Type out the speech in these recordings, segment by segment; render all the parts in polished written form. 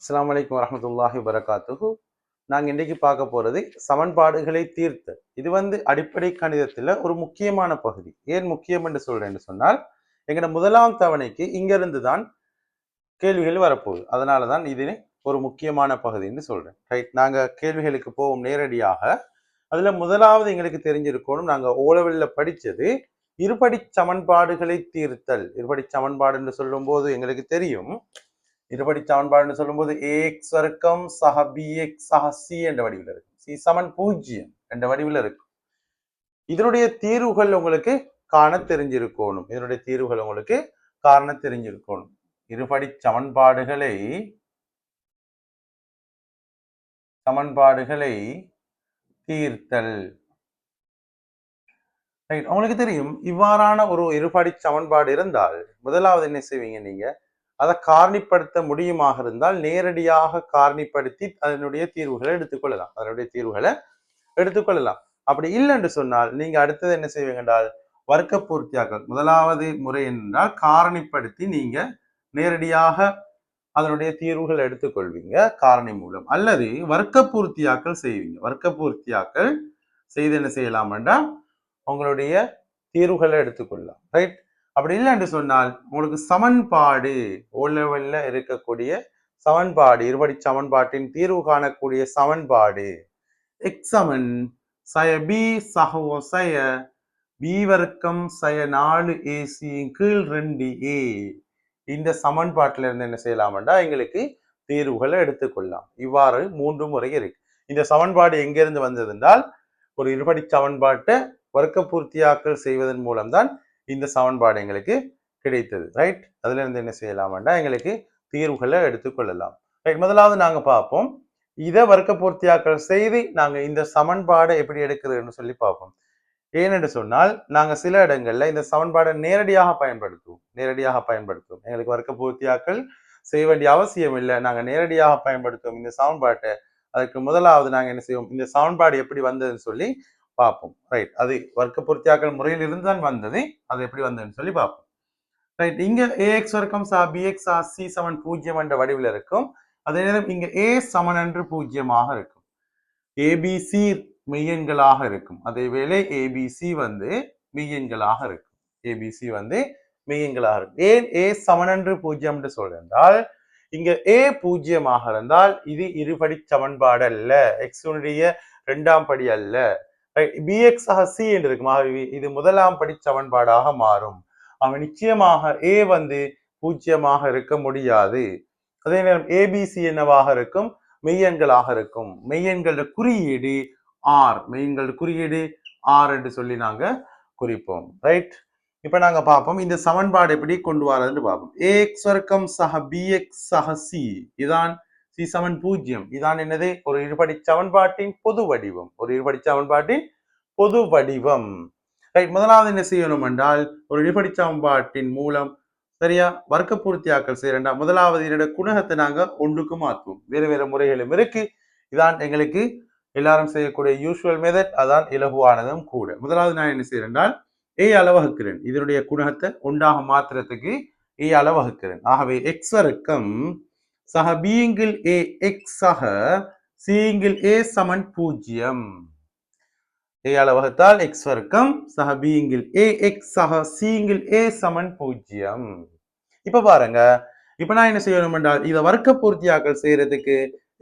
அஸ்ஸலாமு அலைக்கும் வரஹ்மத்துல்லாஹி வபரகாத்துஹு. நாங்கள் இன்றைக்கு பார்க்க போகிறது சமன்பாடுகளை தீர்த்தல். இது அடிப்படை கணிதத்தில் ஒரு முக்கியமான பகுதி. ஏன் முக்கியம் என்று சொல்றேன்னு சொன்னால், எங்களோட முதலாம் தவணைக்கு இங்கிருந்து தான் கேள்விகள் வரப்போகுது. அதனால தான் இது ஒரு முக்கியமான பகுதின்னு சொல்றேன். ரைட், நாங்கள் கேள்விகளுக்கு போவோம் நேரடியாக. அதில் முதலாவது எங்களுக்கு தெரிஞ்சிருக்கணும், நாங்கள் ஓலவெளியில் படித்தது இருபடி சமன்பாடுகளை தீர்த்தல். இருபடி சமன்பாடு என்று சொல்லும் போது எங்களுக்கு தெரியும், இருபடி சமன்பாடுன்னு சொல்லும்போது ஏஎக்ஸ் வர்க்கம் சக பிஎக்ஸ் சக சி என்ற வடிவில் இருக்கும். சி சமன் 0 என்ற வடிவில் இருக்கும். இதனுடைய தீர்வுகள் உங்களுக்கு காண தெரிஞ்சிருக்கணும். இருபடி சமன்பாடுகளை தீர்த்தல். உங்களுக்கு தெரியும், இவ்வாறான ஒரு இருபடி சமன்பாடு இருந்தால் முதலாவது என்ன செய்வீங்க, நீங்க அதை காரணிப்படுத்த முடியுமாக இருந்தால் நேரடியாக காரணிப்படுத்தி அதனுடைய தீர்வுகளை எடுத்துக்கொள்ளலாம். அப்படி இல்லை என்று சொன்னால் நீங்க அடுத்தது என்ன செய்வீங்க என்றால் வர்க்க பூர்த்தியாக்கல். முதலாவது முறை என்றால் காரணிப்படுத்தி நீங்க நேரடியாக அதனுடைய தீர்வுகள் எடுத்துக்கொள்வீங்க காரணி மூலம், அல்லது வர்க்க பூர்த்தியாக்கல் செய்வீங்க. வர்க்க பூர்த்தியாக்கல் செய்து என்ன செய்யலாம் என்றால் உங்களுடைய தீர்வுகளை எடுத்துக்கொள்ளலாம். ரைட், அப்படி இல்லை என்று சொன்னால் உங்களுக்கு சமன்பாடு ஓ லெவல்ல இருக்கக்கூடிய சமன்பாடு, இருபடி சமன்பாட்டின் தீர்வு காணக்கூடிய சமன்பாடு எக்ஸ் சமன் சய பி சக சய பி வர்க்கம் சய 4ac கீழ் 2a. இந்த சமன்பாட்டில இருந்து என்ன செய்யலாம்டா எங்களுக்கு தீர்வுகளை எடுத்துக்கொள்ளலாம். இவ்வாறு 3 முறை இருக்கு. இந்த சமன்பாடு எங்கிருந்து வந்தது என்றால் ஒரு இருபடி சமன்பாட்டை வர்க்க பூர்த்தியாக்கல் செய்வதன் மூலம்தான் இந்த சமன்பாடு எங்களுக்கு கிடைத்தது. ரைட், அதுல இருந்து என்ன செய்யலாம்டா எங்களுக்கு தீர்வுகளை எடுத்துக்கொள்ளலாம். ரைட், முதலாவது நாங்க பார்ப்போம், இதை வர்க்க பூர்த்தியாக்கல் செய்து நாங்க இந்த சமன்பாடை எப்படி எடுக்கிறதுன்னு சொல்லி பார்ப்போம். ஏனென்று சொன்னால் நாங்க சில இடங்கள்ல இந்த சமன்பாடை நேரடியாக பயன்படுத்துவோம். எங்களுக்கு வர்க்க பூர்த்தியாக்கல் செய்ய வேண்டிய அவசியம் இல்லை, நாங்க நேரடியாக பயன்படுத்துவோம் இந்த சமன்பாட்டை. அதுக்கு முதலாவது நாங்க என்ன செய்வோம், இந்த சமன்பாடு எப்படி வந்ததுன்னு சொல்லி பார்ப்போம். ரைட், அது வர்க்க பூர்த்தியாக்கல் முறையில் இருந்து தான் வந்தது, அது எப்படி வந்ததுன்னு சொல்லி பார்ப்போம். ரைட், இங்க ஏஎக்ஸ் வர்க்கம் சா பிஎக்ஸ் சா சி சமன் 0 என்ற வடிவில் இருக்கும். அதே நேரம் இங்க ஏ சமனன்று 0 இருக்கும். ஏபிசி மெய்யெண்களாக இருக்கும். அதே வேளை ஏபிசி மெய்யெண்களாக இருக்கும். ஏன் ஏ சமனன்று 0 என்று சொல்றால், இங்க ஏ 0 இருந்தால் இது இருபடி சமன்பாடு அல்ல, எக்ஸ் உடைய 2ஆம் படி அல்ல. பிஎக்ஸ் சி என்று இருக்கும். இது முதலாம் படி சமன்பாடாக மாறும். அவன் நிச்சயமாக ஏ 0 இருக்க முடியாது. அதே நேரம் ஏபிசி என்னவாக இருக்கும், மெய்யெண்களாக இருக்கும். மெய்யெண்களோட குறியீடு ஆர் என்று சொல்லி நாங்க குறிப்போம். ரைட், இப்ப நாங்க பார்ப்போம் இந்த சமன்பாடு எப்படி கொண்டு வரதுன்னு பார்ப்போம். ஏஎக்ஸ் வர்க்கம் சக பிஎக்ஸ் சக சி, இதான் சி சமன் 0. இதான் என்னது, ஒரு இருபடி சமன்பாட்டின் பொது வடிவம். ரைட், முதலாவது என்ன செய்யணும் என்றால் ஒரு இருபடி சமன்பாட்டின் மூலம் சரியா வர்க்க பூர்த்தியாக்கல் செய்யறா முதலாவது என்னோட குணகத்தை நாங்க ஒன்றுக்கு மாற்றுவோம். வேறு முறைகளும் இருக்கு. இதான் எங்களுக்கு எல்லாரும் செய்யக்கூடிய யூஸ்வல் மெத்தட், அதான் இலகுவானதும் கூட. முதலாவது நான் என்ன செய்யறேன், ஏ அளவகுக்கிறேன். இதனுடைய குணகத்தை ஒன்றாக மாத்திரத்துக்கு ஏ அளவகுக்கிறேன். ஆகவே எக்ஸ் வர்க்கம் சக பிங்கில் ஏ எக்ஸ் சக சிங்கில் ஏ சமன் 0. ஏ அளவகுத்தால் எக்ஸ் வர்க்கம் சக பிங்கில் ஏ எக்ஸ் சக சிங்கில் ஏ சமன் 0. இப்ப பாருங்க, இப்ப நான் என்ன செய்யணும் என்றால் இதை வர்க்க பூர்த்தியாக்கல் செய்யறதுக்கு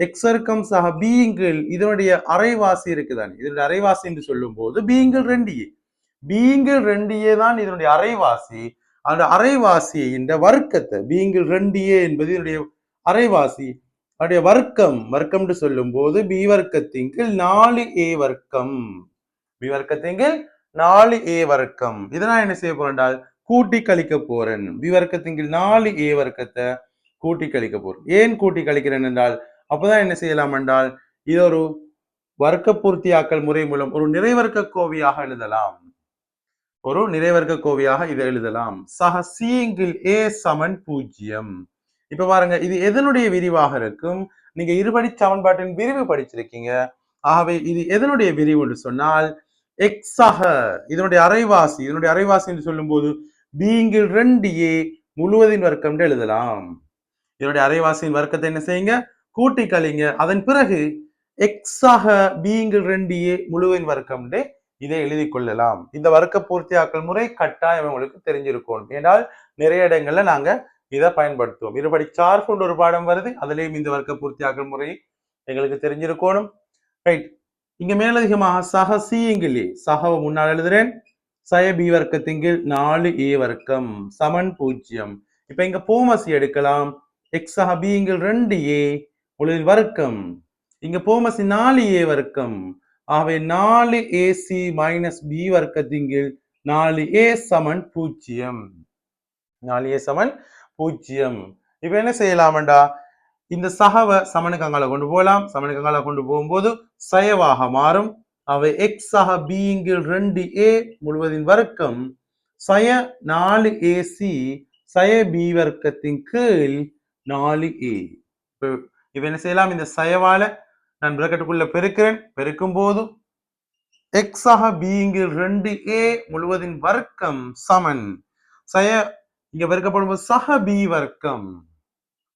எக்ஸ் வர்க்கம் சக பிங்கில் இதனுடைய அரைவாசி இருக்குதானே, இதனுடைய அரைவாசி என்று சொல்லும் போது பிங்கில் 2a தான் இதனுடைய அரைவாசி. அந்த அரைவாசி இந்த வர்க்கத்தை பிங்கில் 2a என்பது இதனுடைய அரைவாசி, அதனுடைய வர்க்கம் என்று சொல்லும் போது பி வர்க்கத்தின் கீழ் 4a வர்க்கம். இதை நான் என்ன செய்ய போறேன் என்றால் கூட்டி கழிக்க போறேன். பி வர்க்கத்தின் கீழ் 4a வர்க்கத்தை கூட்டி கழிக்க போறேன். ஏன் கூட்டி கழிக்கிறேன் என்றால் அப்பதான் என்ன செய்யலாம் என்றால் இது ஒரு வர்க்க பூர்த்தியாக்கல் முறை மூலம் ஒரு நிறைவர்க்க கோவையாக எழுதலாம். சக சிங்கில் ஏ சமன் 0. இப்ப பாருங்க, இது எதனுடைய விரிவாக இருக்கும், நீங்க இருபடி சமன்பாட்டின் விரிவு படிச்சிருக்கீங்க. ஆகவே இது எதனுடைய விரிவு என்று சொன்னால் எக்ஸ் சக இதனுடைய அரைவாசி என்று சொல்லும் போது பிங்கில் 2a முழுவதின் வர்க்கம் எழுதலாம். இதனுடைய அரைவாசியின் வர்க்கத்தை என்ன செய்யுங்க, கூட்டி கழிங்க. அதன் பிறகு எக்ஸாக பீங்கள் 2a முழுவின் வர்க்கம் இதை எழுதி கொள்ளலாம். இந்த வர்க்க பூர்த்தியாக்கல் முறை கட்டாயம் உங்களுக்கு தெரிஞ்சிருக்கணும். ஏனால் நிறைய இடங்கள்ல நாங்க இதை பயன்படுத்துவோம். இருபடி சார் கொண்டு ஒரு பாடம் வருது, அதுலயும் இந்த வர்க்க பூர்த்தியாக்கல் முறை எங்களுக்கு தெரிஞ்சிருக்கணும். ரைட், இங்க மேலதிகமாக சக சிங்கிலே சகவ முன்னால் எழுதுறேன். சய பி வர்க்கத்தின் கீழ் 4a வர்க்கம் சமன் 0. இப்ப இங்க போமசி எடுக்கலாம். எக்ஸாக பிங்கில் 2a முழுவின் வர்க்கம், இங்க போமசி 4a வர்க்கம். ஆகவே 4ac மைனஸ் பி வர்க்கத்தின் கீழ் 4a சமன் 0. 4a சமன் 0. இப்ப என்ன செய்யலாம்டா, இந்த சகவ சமனுக்கு அங்கால கொண்டு போகலாம். சமனுக்கு அங்கால கொண்டு போகும்போது சயவாக மாறும். அவை எக்ஸ் ஆக பீங்கில் 2a முழுவதின் வர்க்கம் சய 4ac சய பி வர்க்கத்தின் கீழ் 4a. இப்ப என்ன செய்யலாம், இந்த சயவால நான் பிரக்கெட்டுக்குள்ள பெருக்கிறேன். பெருக்கும் போது எக்ஸ் ஆக பீங்கில் 2a முழுவதின் வர்க்கம் சமன் சய, இங்க பெருக்கப்படும் போது சக பி வர்க்கம்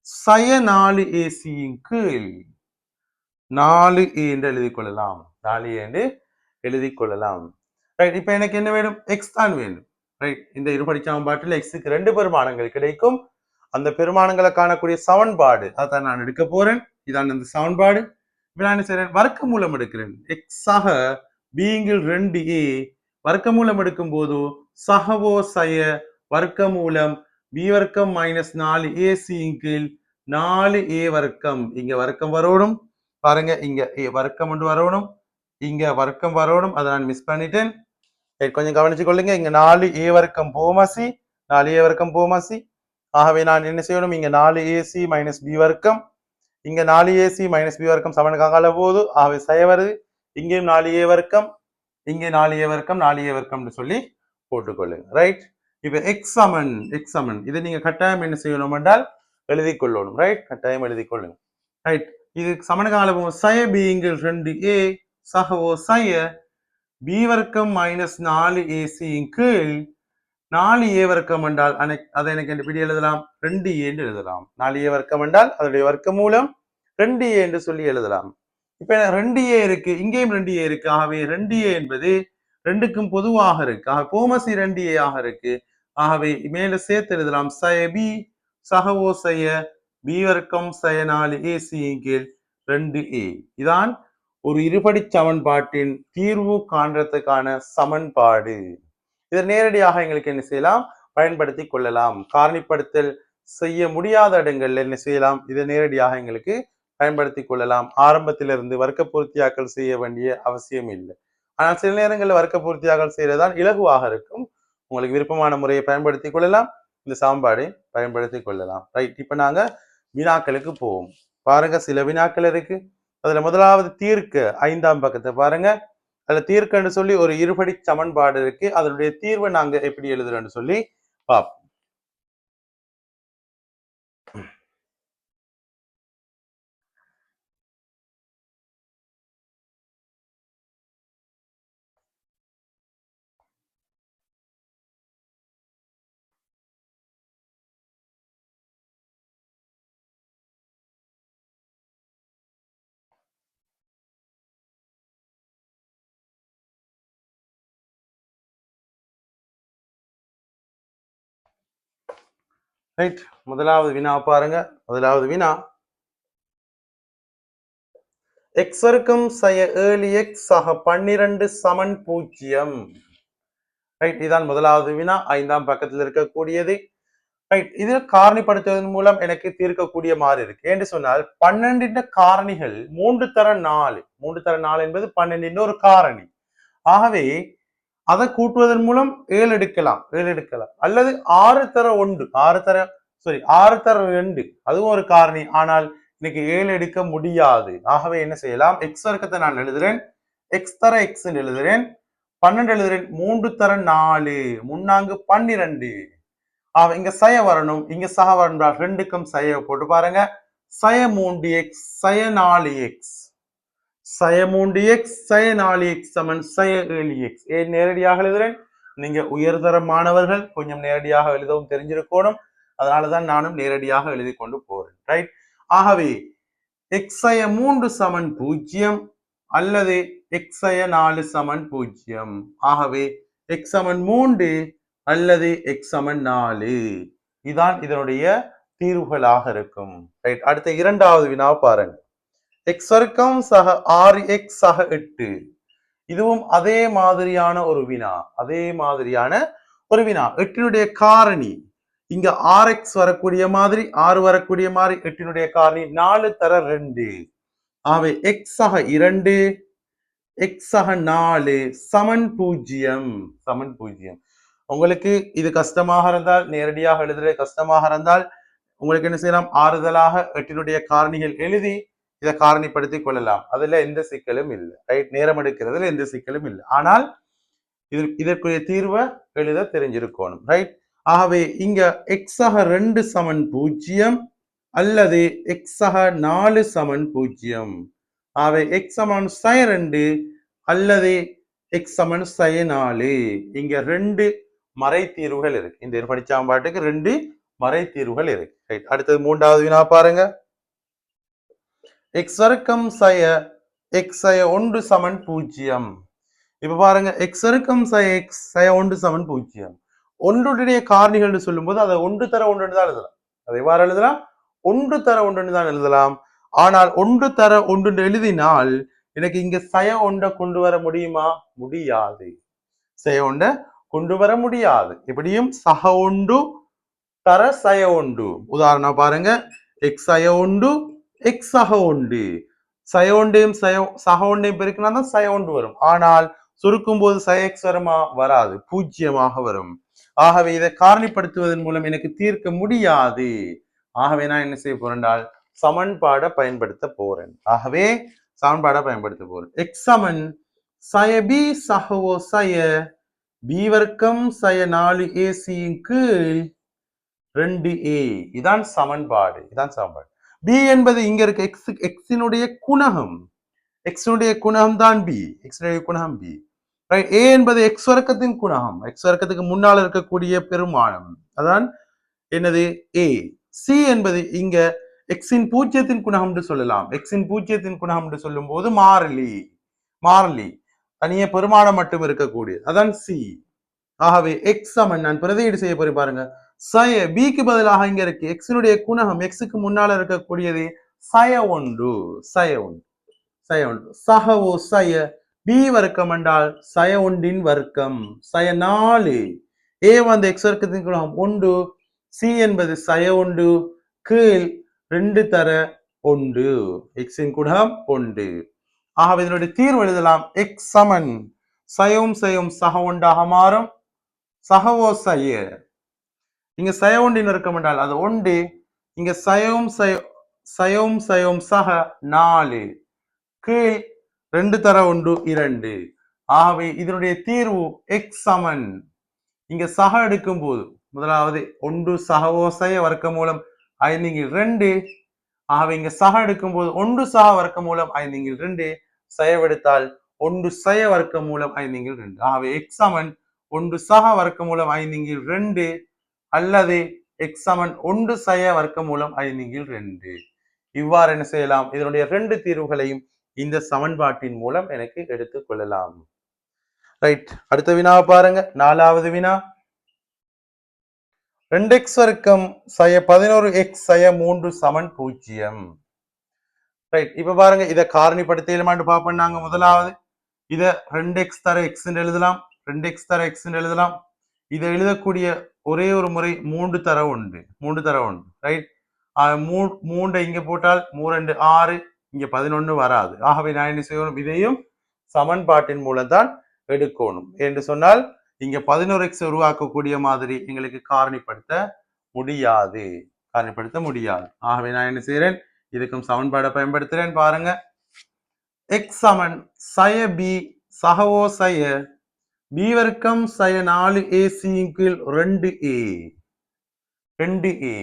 சய 4ac கீழ் 4a என்று எழுதிக் கொள்ளலாம். 4a என்று எழுதிக் கொள்ளலாம். ரைட், இப்ப எனக்கு என்ன வேணும், எக்ஸ் தான் வேணும். ரைட், இந்த இருபடி சமன்பாட்டில் எக்ஸுக்கு 2 பெருமானங்கள் கிடைக்கும். அந்த பெருமானங்களை காணக்கூடிய சமன்பாடு அதான் நான் எடுக்க போறேன். இதான் அந்த சமன்பாடு. இப்ப நான் என்ன செய்றேன், வர்க்க மூலம் எடுக்கிறேன். எக்ஸாக பீங்கில் 2a வர்க்க மூலம் எடுக்கும் போது சகவோ சய வர்க்க மூலம் பி வர்க்கம் மைனஸ் 4ac கீழ் 4a வர்க்கம். இங்க வர்க்கம் வரணும் பாருங்க, இங்க வர்க்கம் ஒன்று வரணும், இங்க வர்க்கம் வரணும். அதை நான் மிஸ் பண்ணிட்டேன். கொஞ்சம் கவனிச்சு கொள்ளுங்க. இங்க 4a வர்க்கம் போமசி, 4a வர்க்கம் போமசி. ஆகவே நான் என்ன செய்யணும், இங்க 4ac மைனஸ் பி வர்க்கம், இங்க 4ac மைனஸ் பி வர்க்கம் சமனுக்காக போது. ஆகவே சய வருது. இங்கேயும் 4a வர்க்கம், இங்கே 4a வர்க்கம் 4a வர்க்கம் சொல்லி போட்டுக்கொள்ளுங்க. ரைட், இப்ப எக்ஸ் சமன் இதை நீங்க கட்டாயம் என்ன செய்யணும் என்றால் எழுதி கொள்ளணும். ரைட், கட்டாயம் எழுதி கொள்ளுங்க. ரைட், இது சமனுக்காக போகும். சய பீங்கில் 2a சகவோ சய பி வர்க்கம் மைனஸ் 4ac கீழ் 4a வர்க்கம் என்றால் அதை எனக்கு எப்படி எழுதலாம், 2a என்று எழுதலாம். 4a வர்க்கம் என்றால் அதனுடைய வர்க்க மூலம் 2a என்று சொல்லி எழுதலாம். இப்ப 2a இருக்கு, இங்கேயும் 2a இருக்கு. ஆகவே 2a என்பது ரெண்டுக்கும் பொதுவாக இருக்கு. ஆக போமசி 2a ஆக இருக்கு. ஆகவே மேல சேர்த்து எழுதலாம். சய பி சகவோ சய பி வர்க்கம் சய 4ac கீழ் 2a. இதான் ஒரு இருபடி சமன்பாட்டின் தீர்வு காண்றதுக்கான சமன்பாடு. இதை நேரடியாக எங்களுக்கு என்ன செய்யலாம், பயன்படுத்தி கொள்ளலாம். காரணிப்படுத்தல் செய்ய முடியாத இடங்கள்ல என்ன செய்யலாம், இதை நேரடியாக எங்களுக்கு பயன்படுத்தி கொள்ளலாம். ஆரம்பத்திலிருந்து வர்க்க பூர்த்தியாக்கல் செய்ய வேண்டிய அவசியம் இல்லை. ஆனால் சில நேரங்களில் வர்க்க பூர்த்தியாக்கல் செய்யறதுதான் இலகுவாக இருக்கும். உங்களுக்கு விருப்பமான முறையை பயன்படுத்தி கொள்ளலாம், இந்த சமன்பாடை பயன்படுத்தி கொள்ளலாம். ரைட், இப்ப நாங்க வினாக்களுக்கு போவோம். பாருங்க, சில வினாக்கள் இருக்கு. அதுல முதலாவது தீர்க்க 5ஆம் பக்கத்தை பாருங்க. அதுல தீர்க்கன்னு சொல்லி ஒரு இருபடி சமன்பாடு இருக்கு. அதனுடைய தீர்வை நாங்க எப்படி எழுதுறோம்னு சொல்லி பார்ப்போம். ரைட், முதலாவது வினா பாருங்க. முதலாவது வினா, எக்ஸ் வர்க்கம் சய 7x சக 12 சமன் 0. ரைட், இதுதான் முதலாவது வினா, 5ஆம் பக்கத்தில் இருக்கக்கூடியது. ரைட், இதுல காரணிப்படுத்துவதன் மூலம் எனக்கு தீர்க்கக்கூடிய மாதிரி இருக்கு. என்று சொன்னால் 12 காரணிகள் 3 தர 4, 3 தர 4 என்பது 12 ஒரு காரணி. ஆகவே அதை கூட்டுவதன் மூலம் 7 எடுக்கலாம், 7 எடுக்கலாம். அல்லது 6 தர 1, 6 தர 2 அதுவும் ஒரு காரணி. ஆனால் இன்னைக்கு 7 எடுக்க முடியாது. ஆகவே என்ன செய்யலாம், எக்ஸ் வர்க்கத்தை நான் எழுதுறேன், எக்ஸ் தர எக்ஸ் எழுதுறேன், 12 எழுதுறேன், 3 தர 4 முன்னாங்கு 12. இங்க சய வரணும், இங்க சக வரணும். 2க்கும் சய போட்டு பாருங்க. சய 3x சய 4x சய 3x சய 4x சமன் சய 7x. நேரடியாக எழுதுறேன். நீங்க உயர்தர மாணவர்கள் கொஞ்சம் நேரடியாக எழுதவும் தெரிஞ்சிருக்கணும். அதனாலதான் நானும் நேரடியாக எழுதி கொண்டு போறேன். ரைட். ஆகவே எக்ஸய 3 சமன் 0 அல்லது எக்ஸய 4 சமன் 0. ஆகவே எக்ஸ் சமன் 3 அல்லது எக்ஸ் சமன் 4 இதான் இதனுடைய தீர்வுகளாக இருக்கும். ரைட். அடுத்த இரண்டாவது வினா பாருங்க. எக்ஸ் வர்க்கம் சக 6x சக 8. இதுவும் அதே மாதிரியான ஒரு வினா. எட்டினுடைய காரணி இங்க 6x வரக்கூடிய மாதிரி 6 வரக்கூடிய மாதிரி எட்டினுடைய காரணி 4 தர 2. ஆகவே x சக 2 x சக 4 சமன் 0. உங்களுக்கு இது கஷ்டமாக இருந்தால், நேரடியாக எழுதுறது கஷ்டமாக இருந்தால் உங்களுக்கு என்ன செய்யலாம், ஆறுதலாக எட்டினுடைய காரணிகள் எழுதி இதை காரணிப்படுத்திக் கொள்ளலாம். அதுல எந்த சிக்கலும் இல்லை. ரைட். நேரம் எடுக்கிறதுல எந்த சிக்கலும் இல்லை. ஆனால் இதற்குரிய தீர்வை எழுத தெரிஞ்சிருக்கணும். ரைட். ஆகவே இங்க எக்ஸ் சக 2 சமன் 0 அல்லது எக்ஸ் சக 4 சமன் 0. ஆகவே எக்ஸ் சமன் சய 2 அல்லது எக்ஸ் சமன் சய 4. இங்க 2 மறை தீர்வுகள் இருக்கு. இந்த படிச்சாம்பாட்டுக்கு 2 மறை தீர்வுகள் இருக்கு. ரைட். அடுத்தது மூன்றாவது வினா பாருங்க. எக்ஸ் வர்க்கம் சய எக்ஸ் சய 1 சமன் 0. இப்ப பாருங்க, எக்ஸ் வர்க்கம் சய எக்ஸ் சய 1 சமன் 0. ஒன்றுடைய காரணிகள் சொல்லும் போது அதை 1 தர 1 தான் எழுதலாம். அதை எவ்வாறு எழுதலாம்? 1 தர 1 தான் எழுதலாம். ஆனால் 1 தர 1 எழுதினால் எனக்கு இங்க சய 1 கொண்டு வர முடியுமா? முடியாது. சய 1 கொண்டு வர முடியாது. எப்படியும் சக 1 தர சய 1. உதாரணம் பாருங்க, எக்ஸ் சய 1 எக்ஸ் சக 1. சய 1 சக 1 பெருக்கினா தான் சய 1 வரும். ஆனால் சுருக்கும் போது சய எக்ஸ் வருமா? வராது, 0 வரும். ஆகவே இதை காரணிப்படுத்துவதன் மூலம் எனக்கு தீர்க்க முடியாது. ஆகவே நான் என்ன செய்ய போறேன்? சமன்பாடை பயன்படுத்த போறேன். எக்ஸ் சமன் சய பி சகவோ சய பி வர்க்கம் சய 4ac கீழ் 2a. இதான் சமன்பாடு. பி என்பது இங்க இருக்க எக்ஸினுடைய குணகம். எக்ஸினுடைய குணகம் தான் பி. ஏ என்பது எக்ஸ் வர்க்கத்தின் குணகம். எக்ஸ் வர்க்கத்துக்கு முன்னால் இருக்கக்கூடிய பெருமானம் அதான் என்னது? ஏ. சி என்பது இங்க எக்ஸின் பூஜ்ஜியத்தின் குணகம் என்று சொல்லலாம். எக்ஸின் பூஜ்ஜியத்தின் குணகம் என்று சொல்லும் போது மாறிலி தனியே பெருமானம் மட்டும் இருக்கக்கூடிய அதான் சி. ஆகவே எக்ஸ் சமன் நான் பிரதியீடு செய்ய போறேன் பாருங்க. சய பிக்கு பதிலாக இங்க இருக்கு எக்ஸினுடைய குணகம், எக்ஸுக்கு முன்னால இருக்கக்கூடியது சய 1 சகவோ சய பி வர்க்கம் என்றால் சய 1 வர்க்கம் சய 4. ஏ வந்து எக்ஸ் வர்க்கத்தின் குணகம் 1, சி என்பது சய 1 கீழ் 2 தர 1. எக்ஸின் குணகம் 1. ஆகவே இதனுடைய தீர்வு எழுதலாம். எக்ஸ் சமன் சயம் சக 1 மாறும். சகவோ சய இங்க சய 1 வர்க்கம் என்றால் அது 1. இங்க சயம் சக 4 கீழ் 2 தர 1 2. ஆகவே இதனுடைய தீர்வு எக்ஸ் சமன் இங்க சக எடுக்கும் போது முதலாவது 1 சகவோசய வர்க்க மூலம் 5/2. ஆகவே இங்க சக எடுக்கும் போது 1 சக வர்க்க மூலம் 5/2. சயவெடுத்தால் 1 சய வர்க்க மூலம் 5/2. ஆகவே எக்ஸ் சமன் 1 சக வர்க்க மூலம் 5/2 அல்லது எக்ஸ் சமன் 1 சய வர்க்க மூலம் 5/2. இவ்வாறு என்ன செய்யலாம்? இதனுடைய 2 தீர்வுகளையும் இந்த சமன்பாட்டின் மூலம் எனக்கு எடுத்துக் கொள்ளலாம். ரைட். அடுத்த வினாவை பாருங்க. 4வது வினா. 2x வர்க்கம் சய 11x சய 3 சமன் 0. ரைட். இப்ப பாருங்க, இதை காரணிப்படுத்தலாமான்னு பார்ப்போம். நாங்க முதலாவது இதை 2x தர x எழுதலாம். 2x தர x எழுதலாம். இதை எழுதக்கூடிய ஒரே ஒரு முறை 3 தர 1. ரைட். 3 இங்க போட்டால் 3 6, இங்க 11 வராது. ஆகவே நான் என்ன செய்யணும்? இதையும் சமன்பாட்டின் மூலம் தான் எடுக்கணும். என்று சொன்னால் இங்க 11x உருவாக்கக்கூடிய மாதிரி எங்களுக்கு காரணிப்படுத்த முடியாது. ஆகவே நான் என்ன செய்யறேன்? இதுக்கும் சமன்பாடை பயன்படுத்துறேன். பாருங்க, எக்ஸ் சமன் சய பி சகவோ சய பி வர்க்கம் சய 4ac கீழ் 2a.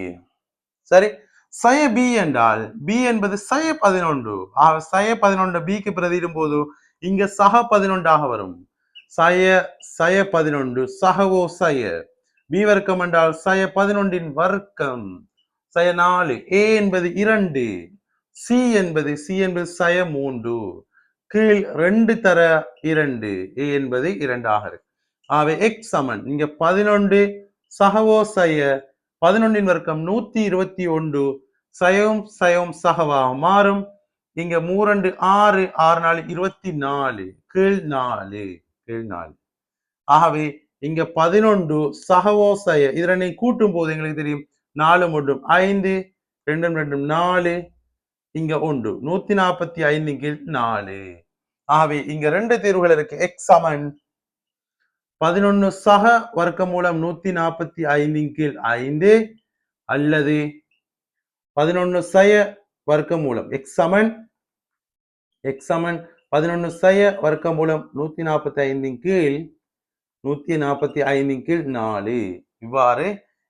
சரி. சய பி என்றால் பி என்பது சய 11. சய 11 பிக்கு பிரதியிடும் போது இங்க சக 11 வரும். சய 11 சகவோ சய பி வர்க்கம் என்றால் சய 11 வர்க்கம் சய 4, ஏ என்பது 2, சி என்பது சய 3, கீழ் 2 தர 2, ஏ என்பது 2 ஆக இருக்கு. ஆகவே எக்ஸ் சமன் இங்க 11 சகவோ சய 11 வர்க்கம் 121 சயம் சயம் சகவாக மாறும். இங்க 3 6 6 4 24 கீழ் 4 கீழ் 4. ஆகவே இங்க 11 சகவோசய இதனை கூட்டும் போது எங்களுக்கு தெரியும் 4 மற்றும் 5 2 2 4 இங்க 1 145 கீழ் 4. ஆகவே இங்க ரெண்டு தீர்வுகள் இருக்கு. எக்ஸ் சமன் 11 சக வர்க்க மூலம் 145 கீழ் 5 அல்லது 11 சய வர்க்க மூலம் எக்ஸ் சமன் 11 சய வர்க்க மூலம் 145 கீழ் 145 கீழ் 4. இவ்வாறு